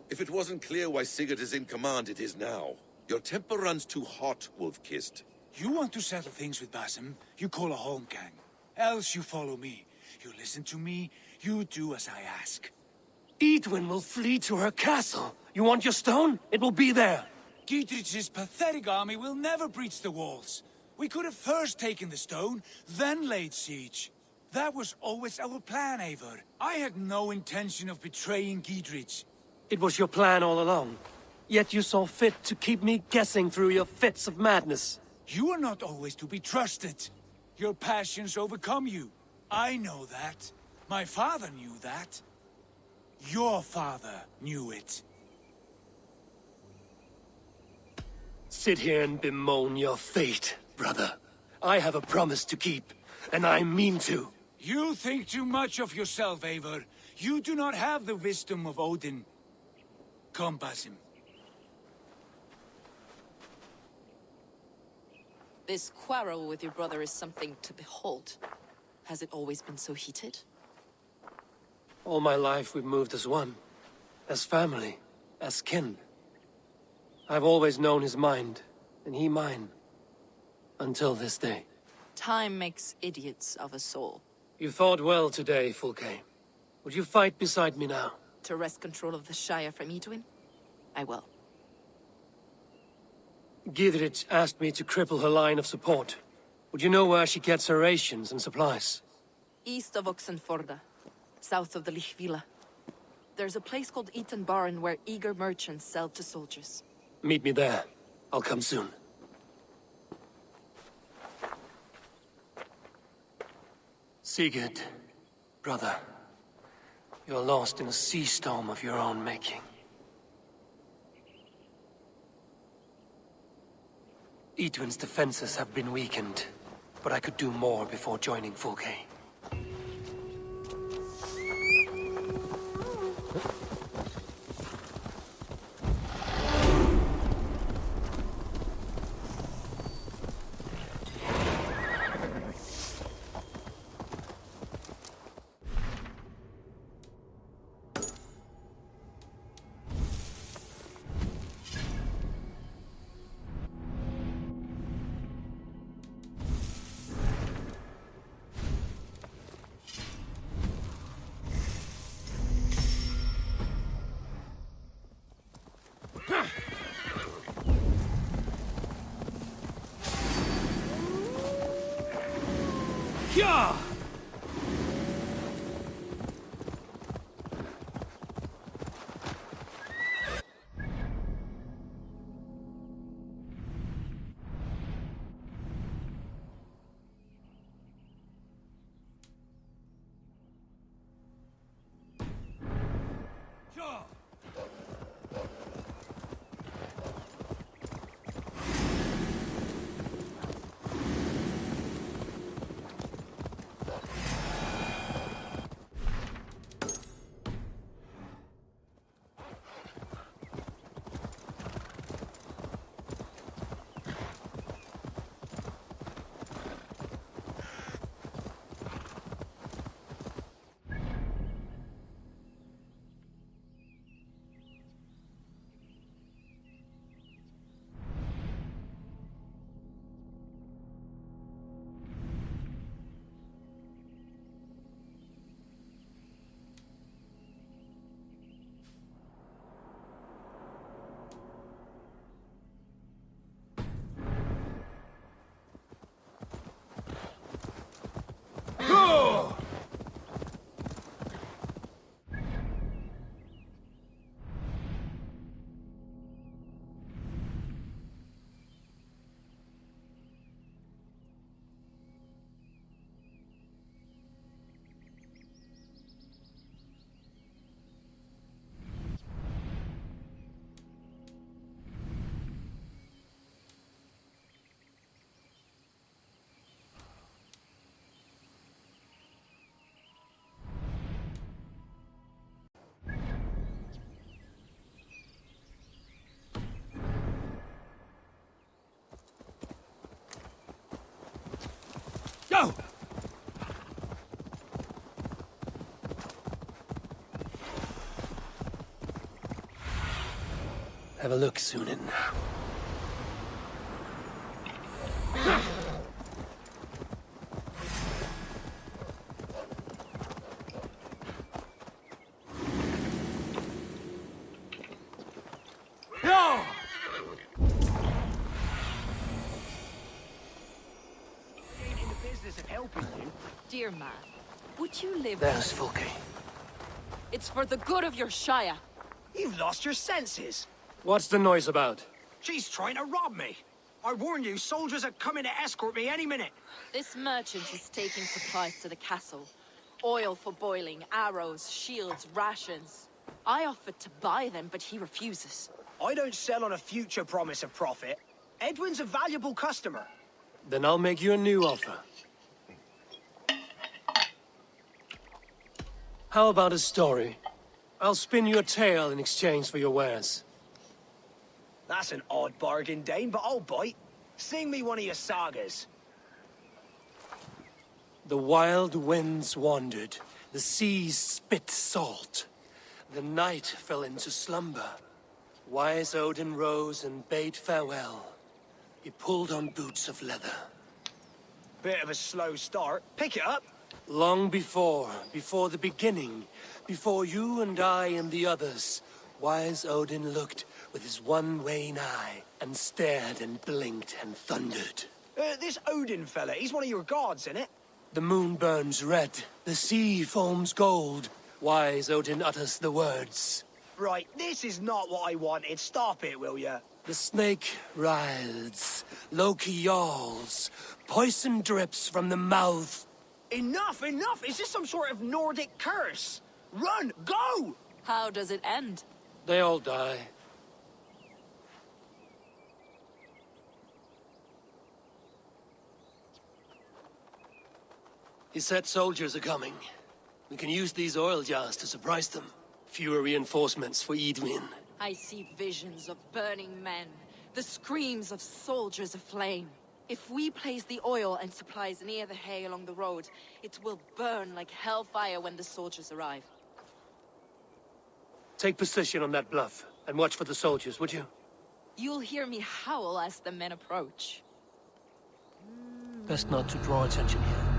If it wasn't clear why Sigurd is in command, it is now. Your temper runs too hot, Wolf-Kissed. You want to settle things with Basim, you call a holmgang. Else you follow me. You listen to me, you do as I ask. Edwin will flee to her castle. You want your stone? It will be there. Giedrich's pathetic army will never breach the walls. We could have first taken the stone, then laid siege. That was always our plan, Eivor. I had no intention of betraying Giedrich. It was your plan all along. Yet you saw fit to keep me guessing through your fits of madness. You are not always to be trusted. Your passions overcome you. I know that. My father knew that. Your father knew it. Sit here and bemoan your fate, brother. I have a promise to keep, and I mean to. You think too much of yourself, Eivor. You do not have the wisdom of Odin. Come, Basim. This quarrel with your brother is something to behold. Has it always been so heated? All my life we've moved as one. As family. As kin. I've always known his mind, and he mine. Until this day. Time makes idiots of us all. You fought well today, Fulke. Would you fight beside me now? To wrest control of the Shire from Edwin? I will. Giedrich asked me to cripple her line of support. Would you know where she gets her rations and supplies? East of Oxenforda, south of the Lichvila. There's a place called Eaton Barn where eager merchants sell to soldiers. Meet me there. I'll come soon. Sigurd, brother, you're lost in a sea storm of your own making. Edwin's defenses have been weakened, but I could do more before joining Fulke. Yeah! Go! Have a look, Sunan. No! Ain't in the business of helping you. Dear man, would you live... There's Fulke. It's for the good of your Shire. You've lost your senses. What's the noise about? She's trying to rob me. I warn you, soldiers are coming to escort me any minute. This merchant is taking supplies to the castle. Oil for boiling, arrows, shields, rations. I offered to buy them, but he refuses. I don't sell on a future promise of profit. Edwin's a valuable customer. Then I'll make you a new offer. How about a story? I'll spin you a tale in exchange for your wares. That's an odd bargain, Dane, but I'll bite. Sing me one of your sagas. The wild winds wandered, the seas spit salt. The night fell into slumber. Wise Odin rose and bade farewell. He pulled on boots of leather. Bit of a slow start. Pick it up. Long before the beginning, before you and I and the others, Wise Odin looked with his one wan eye and stared and blinked and thundered. This Odin fella, he's one of your gods, innit? The moon burns red, the sea foams gold. Wise Odin utters the words. Right, this is not what I wanted. Stop it, will ya? The snake writhes, Loki yawls, poison drips from the mouth. Enough, enough! Is this some sort of Nordic curse? Run! Go! How does it end? They all die. He said soldiers are coming. We can use these oil jars to surprise them. Fewer reinforcements for Edwin. I see visions of burning men, the screams of soldiers aflame. If we place the oil and supplies near the hay along the road, it will burn like hellfire when the soldiers arrive. Take position on that bluff, and watch for the soldiers, would you? You'll hear me howl as the men approach. Best not to draw attention here.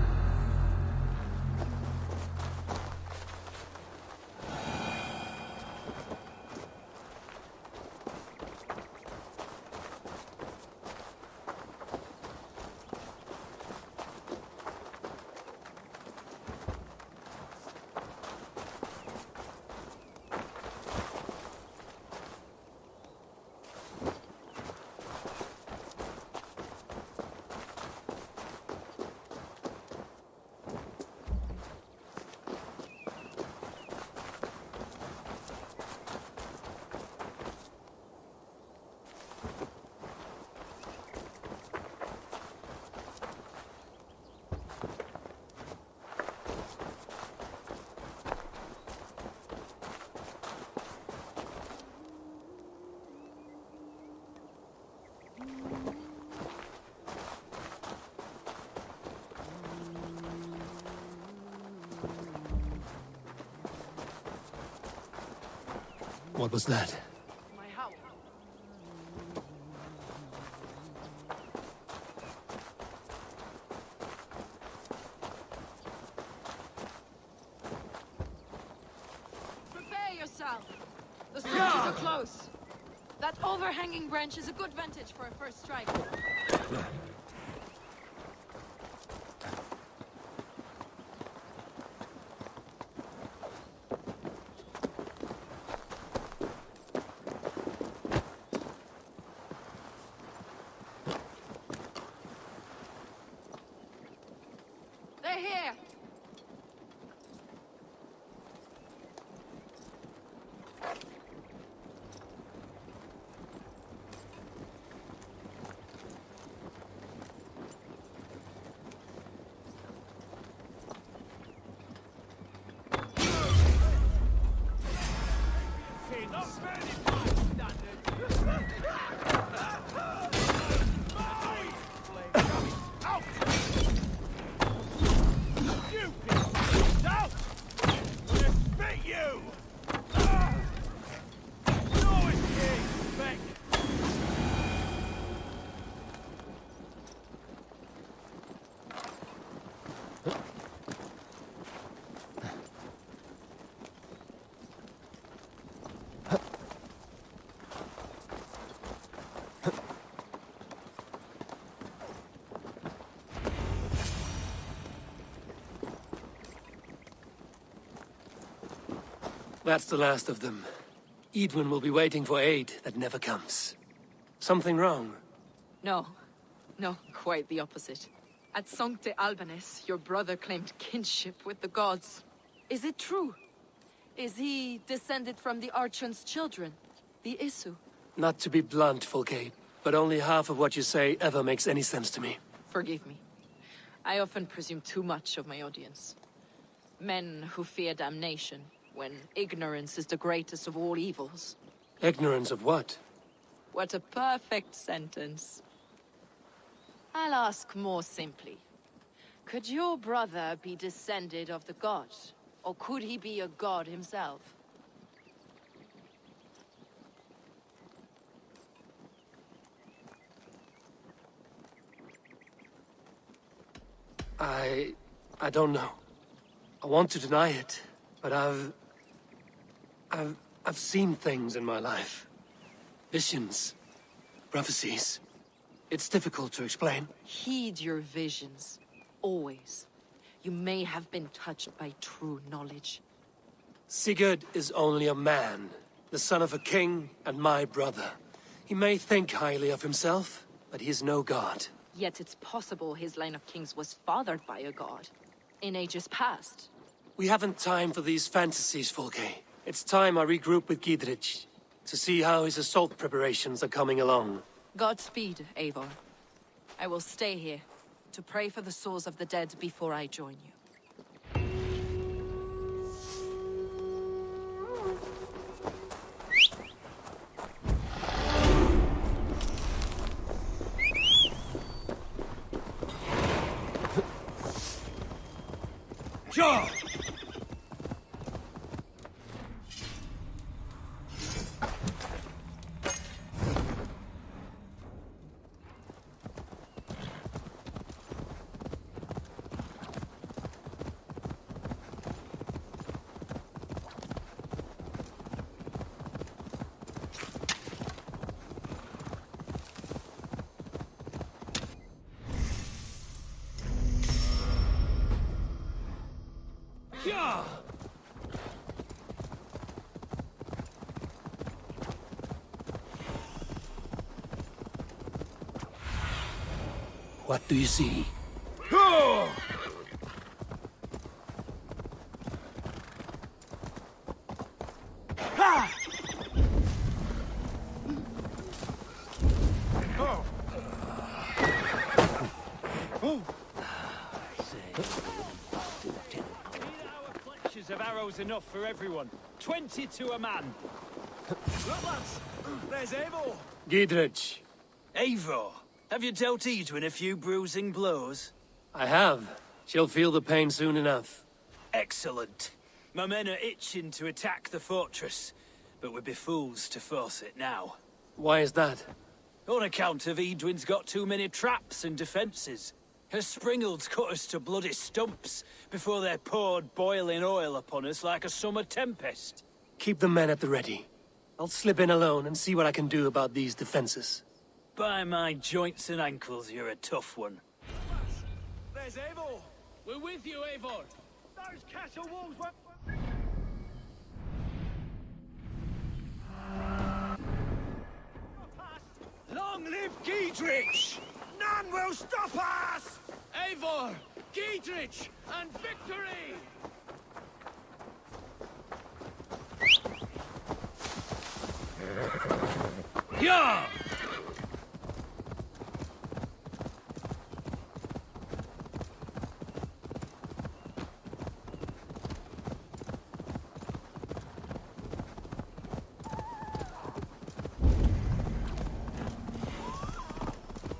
What was that? My howl. Prepare yourself. The soldiers are close. That overhanging branch is a good vantage for a first strike. They're here. That's the last of them. Edwin will be waiting for aid that never comes. Something wrong? No. No, quite the opposite. At Sancte Albanes, your brother claimed kinship with the gods. Is it true? Is he descended from the Archon's children, the Isu? Not to be blunt, Fulke, but only half of what you say ever makes any sense to me. Forgive me. I often presume too much of my audience. Men who fear damnation, when ignorance is the greatest of all evils. Ignorance of what? What a perfect sentence. I'll ask more simply. Could your brother be descended of the gods? Or could he be a god himself? I don't know. I want to deny it, but I've seen things in my life. Visions, prophecies. It's difficult to explain. Heed your visions. Always. You may have been touched by true knowledge. Sigurd is only a man, the son of a king and my brother. He may think highly of himself, but he is no god. Yet it's possible his line of kings was fathered by a god. In ages past. We haven't time for these fantasies, Fulke. It's time I regroup with Gidrich, to see how his assault preparations are coming along. Godspeed, Eivor. I will stay here, to pray for the souls of the dead before I join you. Sure! Yeah! What do you see? Of arrows enough for everyone. 20 to a man. Look, lads! There's Eivor! Gidrich. Eivor, have you dealt Edwin a few bruising blows? I have. She'll feel the pain soon enough. Excellent. My men are itching to attack the fortress, but we'd be fools to force it now. Why is that? On account of Edwin's got too many traps and defences. Her springalds cut us to bloody stumps before they poured boiling oil upon us like a summer tempest. Keep the men at the ready. I'll slip in alone and see what I can do about these defenses. By my joints and ankles, you're a tough one. There's Eivor! We're with you, Eivor. Those castle walls were... Long live Gidrich! None will stop us! Eivor, Gidrich, and victory! Yeah!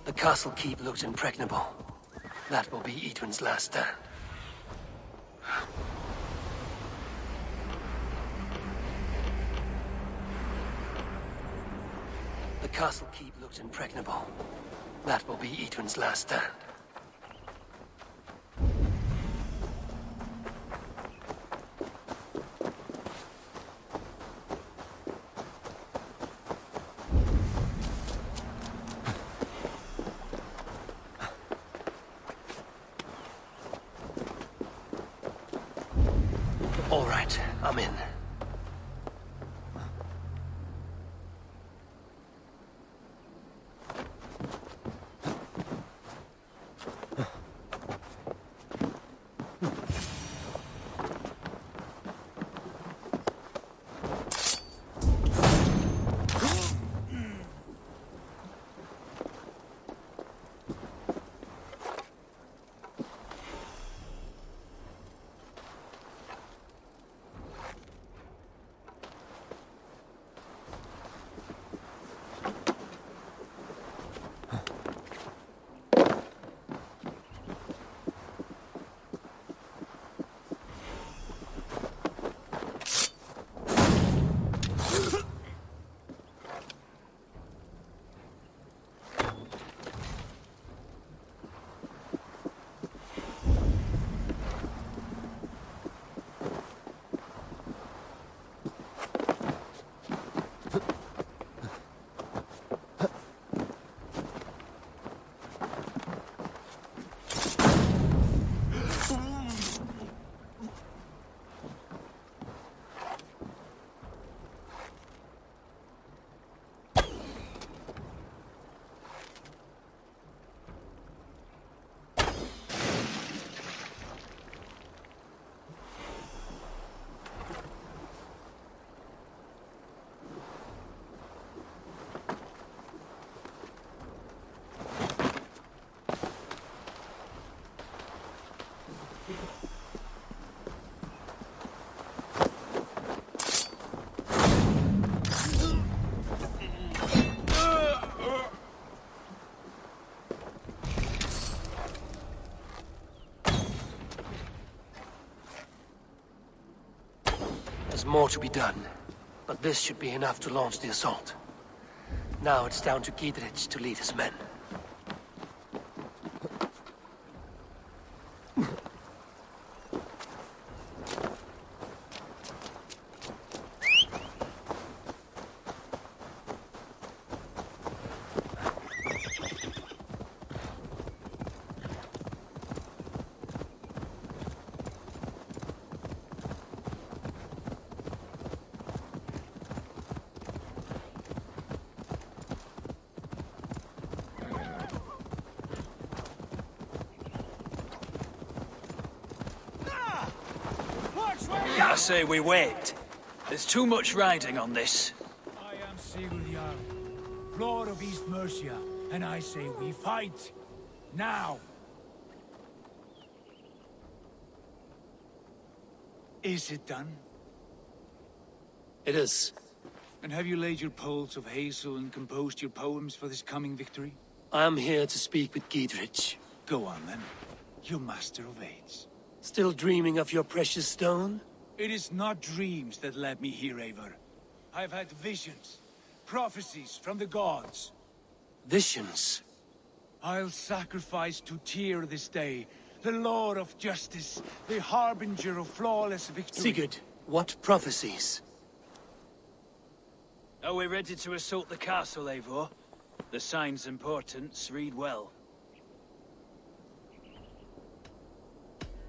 The castle keep looks impregnable. That will be Edwin's last stand. The castle keep looks impregnable. That will be Edwin's last stand. All right, I'm in. more to be done, but this should be enough to launch the assault. Now it's down to Giedrich to lead his men. I say we wait. There's too much riding on this. I am Sigurd Jarl, Lord of East Mercia, and I say we fight. Now! Is it done? It is. And have you laid your poles of hazel and composed your poems for this coming victory? I am here to speak with Giedrich. Go on, then. Your master of aids. Still dreaming of your precious stone? It is not dreams that led me here, Eivor. I've had visions, prophecies from the gods. Visions? I'll sacrifice to Tyr this day, the Lord of Justice, the harbinger of flawless victory. Sigurd, what prophecies? Are we ready to assault the castle, Eivor? The sign's importance read well.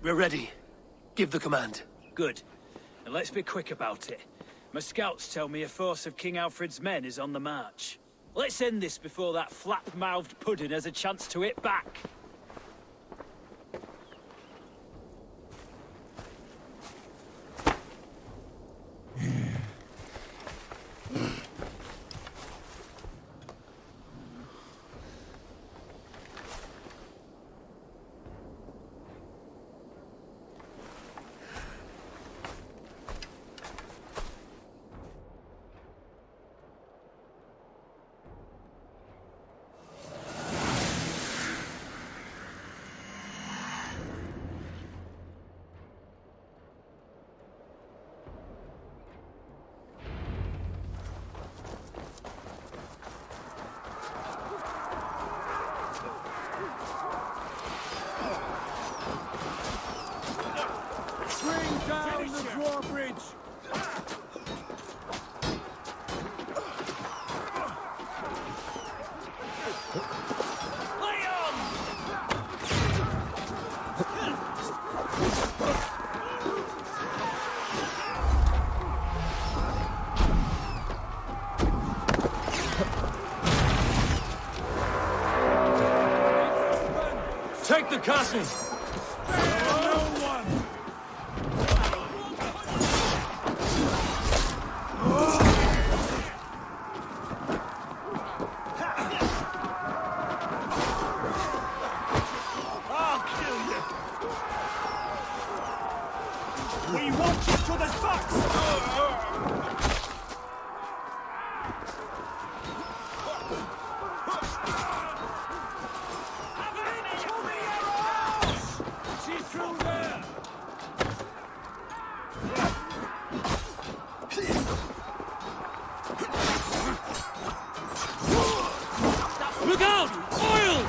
We're ready. Give the command. Good. And let's be quick about it. My scouts tell me a force of King Alfred's men is on the march. Let's end this before that flap-mouthed pudding has a chance to hit back. Down the drawbridge! Lay on! Take the castle! We want you to the stocks! She's through there! Look out! Oil!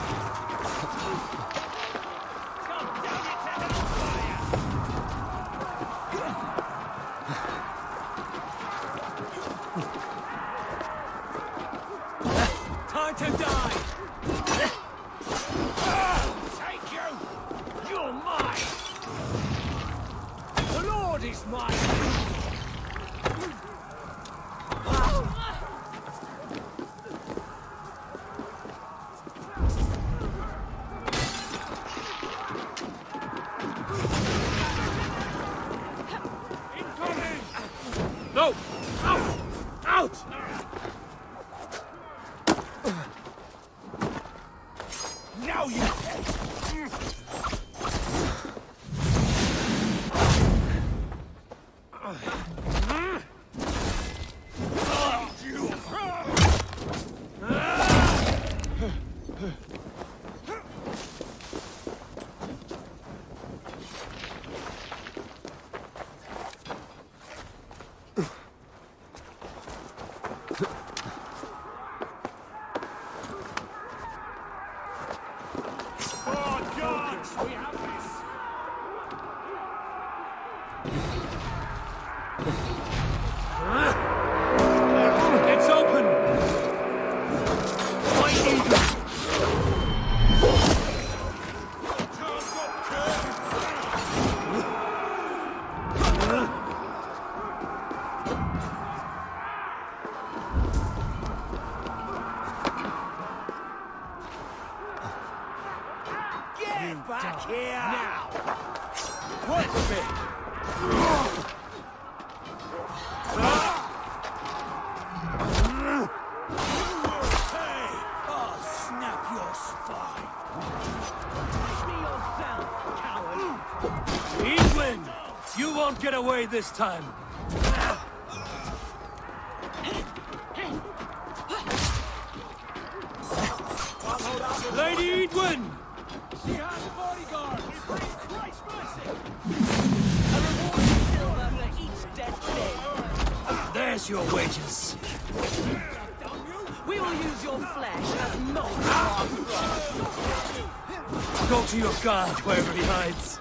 Time to die! Take you! You're mine! The Lord is mine! No! Out! Out! Now you... Get back here! Now! Work a bit! Hey! I'll snap your spine! Be Be yourself, coward! Edwin! You won't get away this time! Lady Edwin! She has bodyguards! Christ mercy! A reward in silver for each dead thing. There's your wages. We will use your flesh as mold for our crops. Go to your guard, wherever he hides.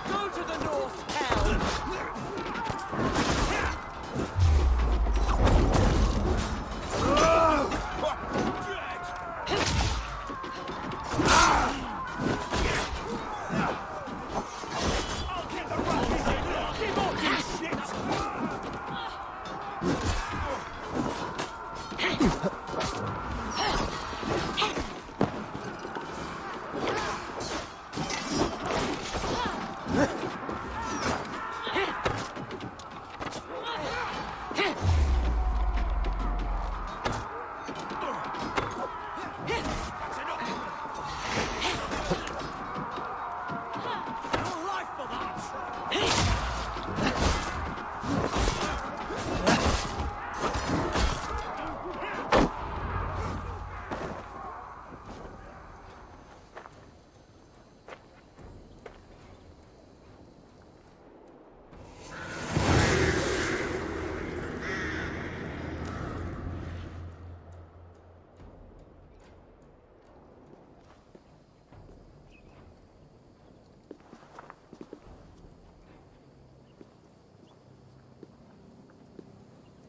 Go to the north town.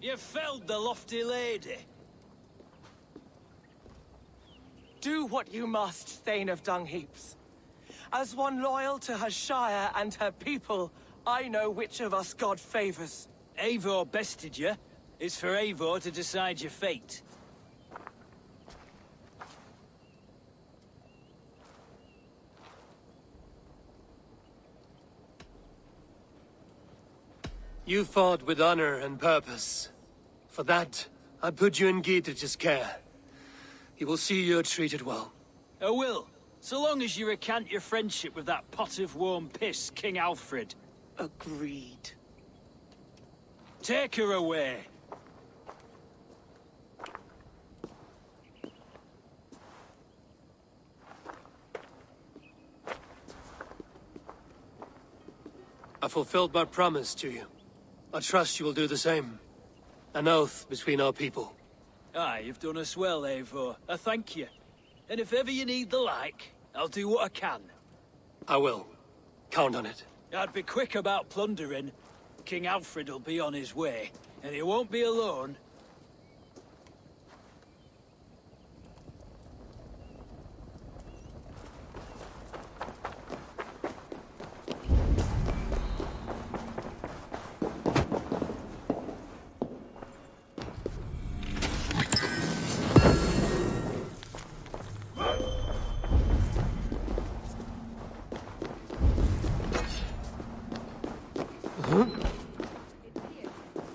You felled the lofty lady. Do what you must, Thane of Dungheaps. As one loyal to her shire and her people, I know which of us God favors. Eivor bested you. It's for Eivor to decide your fate. You fought with honor and purpose. For that, I put you in Giedrich's care. He will see you're treated well. I will, so long as you recant your friendship with that pot of warm piss, King Alfred. Agreed. Take her away. I fulfilled my promise to you. I trust you will do the same. An oath between our people. Aye, you've done us well, Eivor. I thank you. And if ever you need the like, I'll do what I can. I will. Count on it. I'd be quick about plundering. King Alfred will be on his way, and he won't be alone.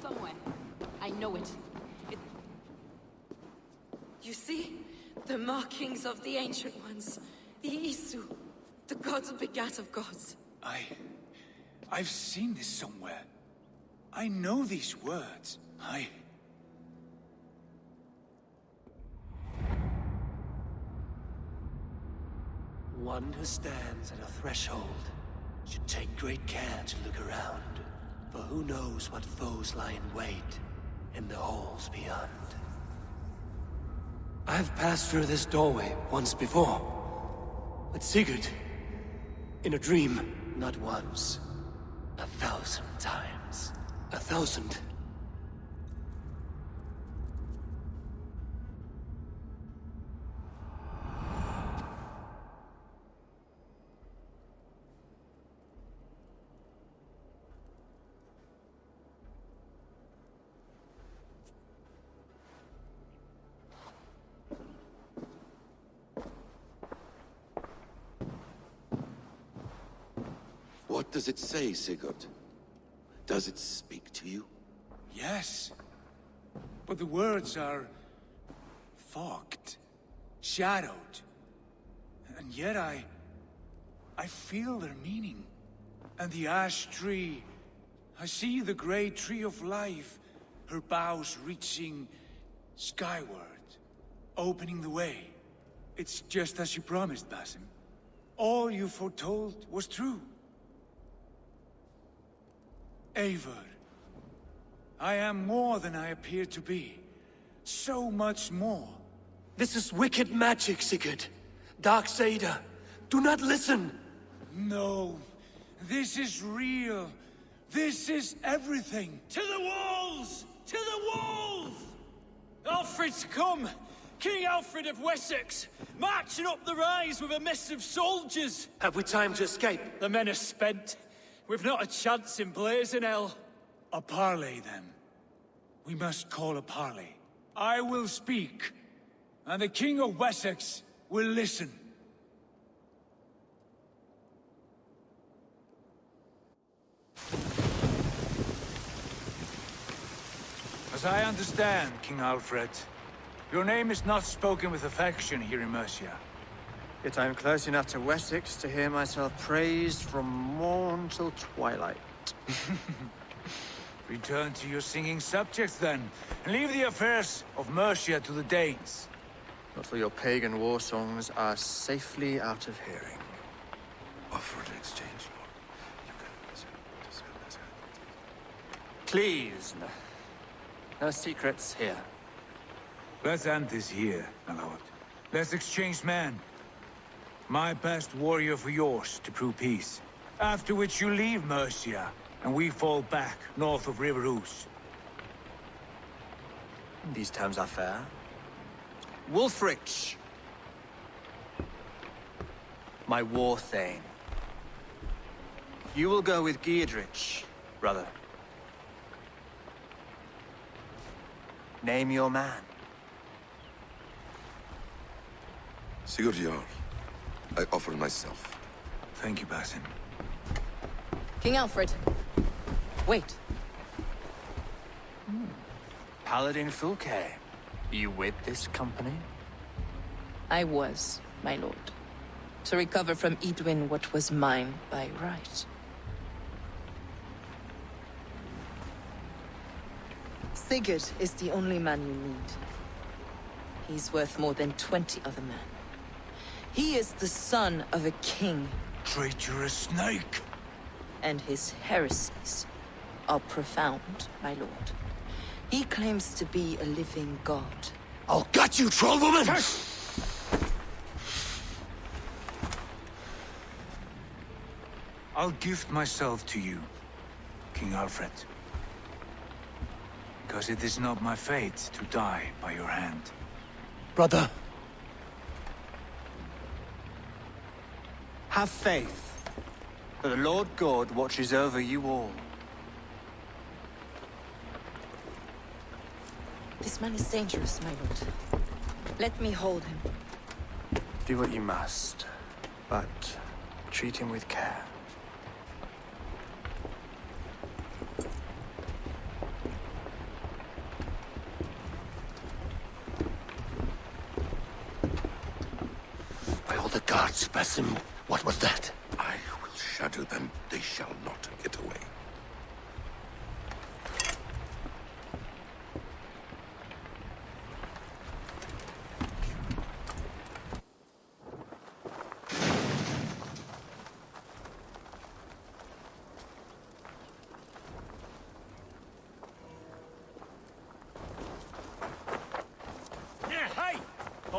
Somewhere. I know it. You see? The markings of the Ancient Ones. The Isu. The gods begat of gods. I've seen this somewhere. I know these words. One who stands at a threshold should take great care to look around, for who knows what foes lie in wait in the halls beyond. I've passed through this doorway once before, with Sigurd, in a dream, not once, 1,000 times. 1,000. What does it say, Sigurd? Does it speak to you? Yes. But the words are... fogged. Shadowed. And yet I feel their meaning. And the ash tree... I see the great tree of life, her boughs reaching skyward, opening the way. It's just as you promised, Basim. All you foretold was true. Eivor, I am more than I appear to be. So much more. This is wicked magic, Sigurd. Darksader, do not listen! No, this is real. This is everything. To the walls! To the walls! Alfred's come! King Alfred of Wessex, marching up the rise with a mess of soldiers! Have we time to escape? The men are spent. We've not a chance in blazing hell. A parley, then. We must call a parley. I will speak, and the King of Wessex will listen. As I understand, King Alfred, your name is not spoken with affection here in Mercia. Yet I am close enough to Wessex to hear myself praised from morn till twilight. Return to your singing subjects, then, and leave the affairs of Mercia to the Danes. Not till your pagan war songs are safely out of hearing. Offer an exchange, Lord. Please, no secrets here. Let's end this here, my lord. Let's exchange men. My best warrior for yours to prove peace. After which you leave Mercia, and we fall back north of River Ouse. These terms are fair. Wulfrich, my war thane. You will go with Giedrich, brother. Name your man. Sigurd Jarl, I offer myself. Thank you, Basim. King Alfred. Wait. Paladin Fulke, you with this company? I was, my lord. To recover from Edwin what was mine by right. Sigurd is the only man you need. He's worth more than 20 other men. He is the son of a king. Traitorous snake! And his heresies are profound, my lord. He claims to be a living god. I'll gut you, troll woman! I'll gift myself to you, King Alfred. Because it is not my fate to die by your hand. Brother. Have faith, for the Lord God watches over you all. This man is dangerous, my lord. Let me hold him. Do what you must, but treat him with care. By all the gods, Basim, what was that? I will shatter them. They shall not get away.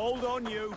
Hold on, you.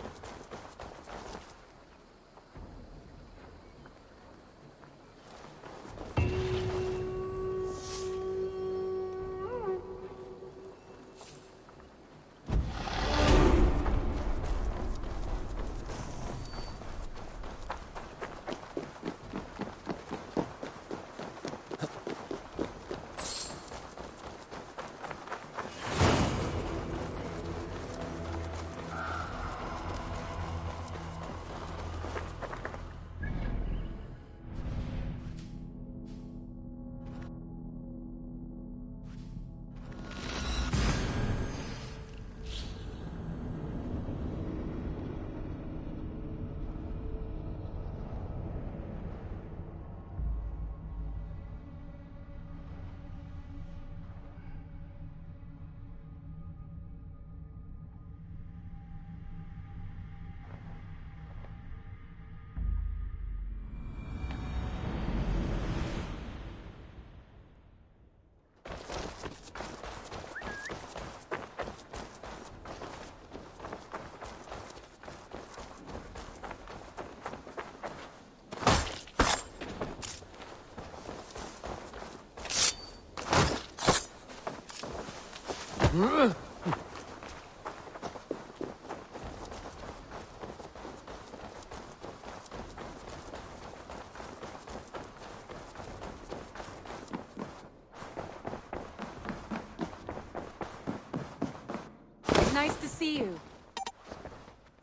Nice to see you.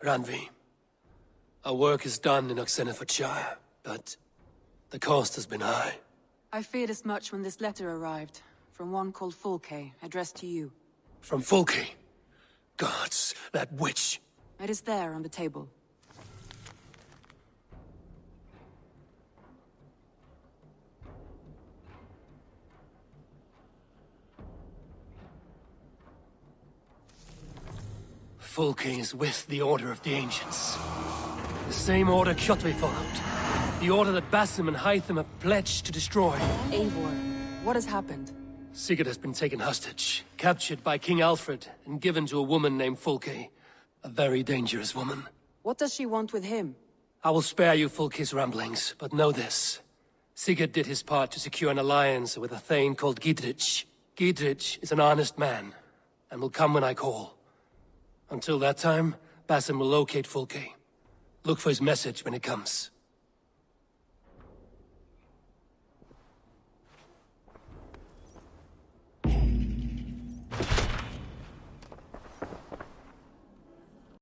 Randvi, our work is done in Oxenefordscire, but the cost has been high. I feared as much when this letter arrived, from one called Fulke, addressed to you. From Fulke? Gods, that witch! It is there on the table. Fulke is with the Order of the Ancients. The same order Kjotve followed. The order that Basim and Hytham have pledged to destroy. Eivor, what has happened? Sigurd has been taken hostage, captured by King Alfred, and given to a woman named Fulke. A very dangerous woman. What does she want with him? I will spare you Fulke's ramblings, but know this. Sigurd did his part to secure an alliance with a thane called Gidrich. Gidrich is an honest man, and will come when I call. Until that time, Basim will locate Fulke. Look for his message when it comes.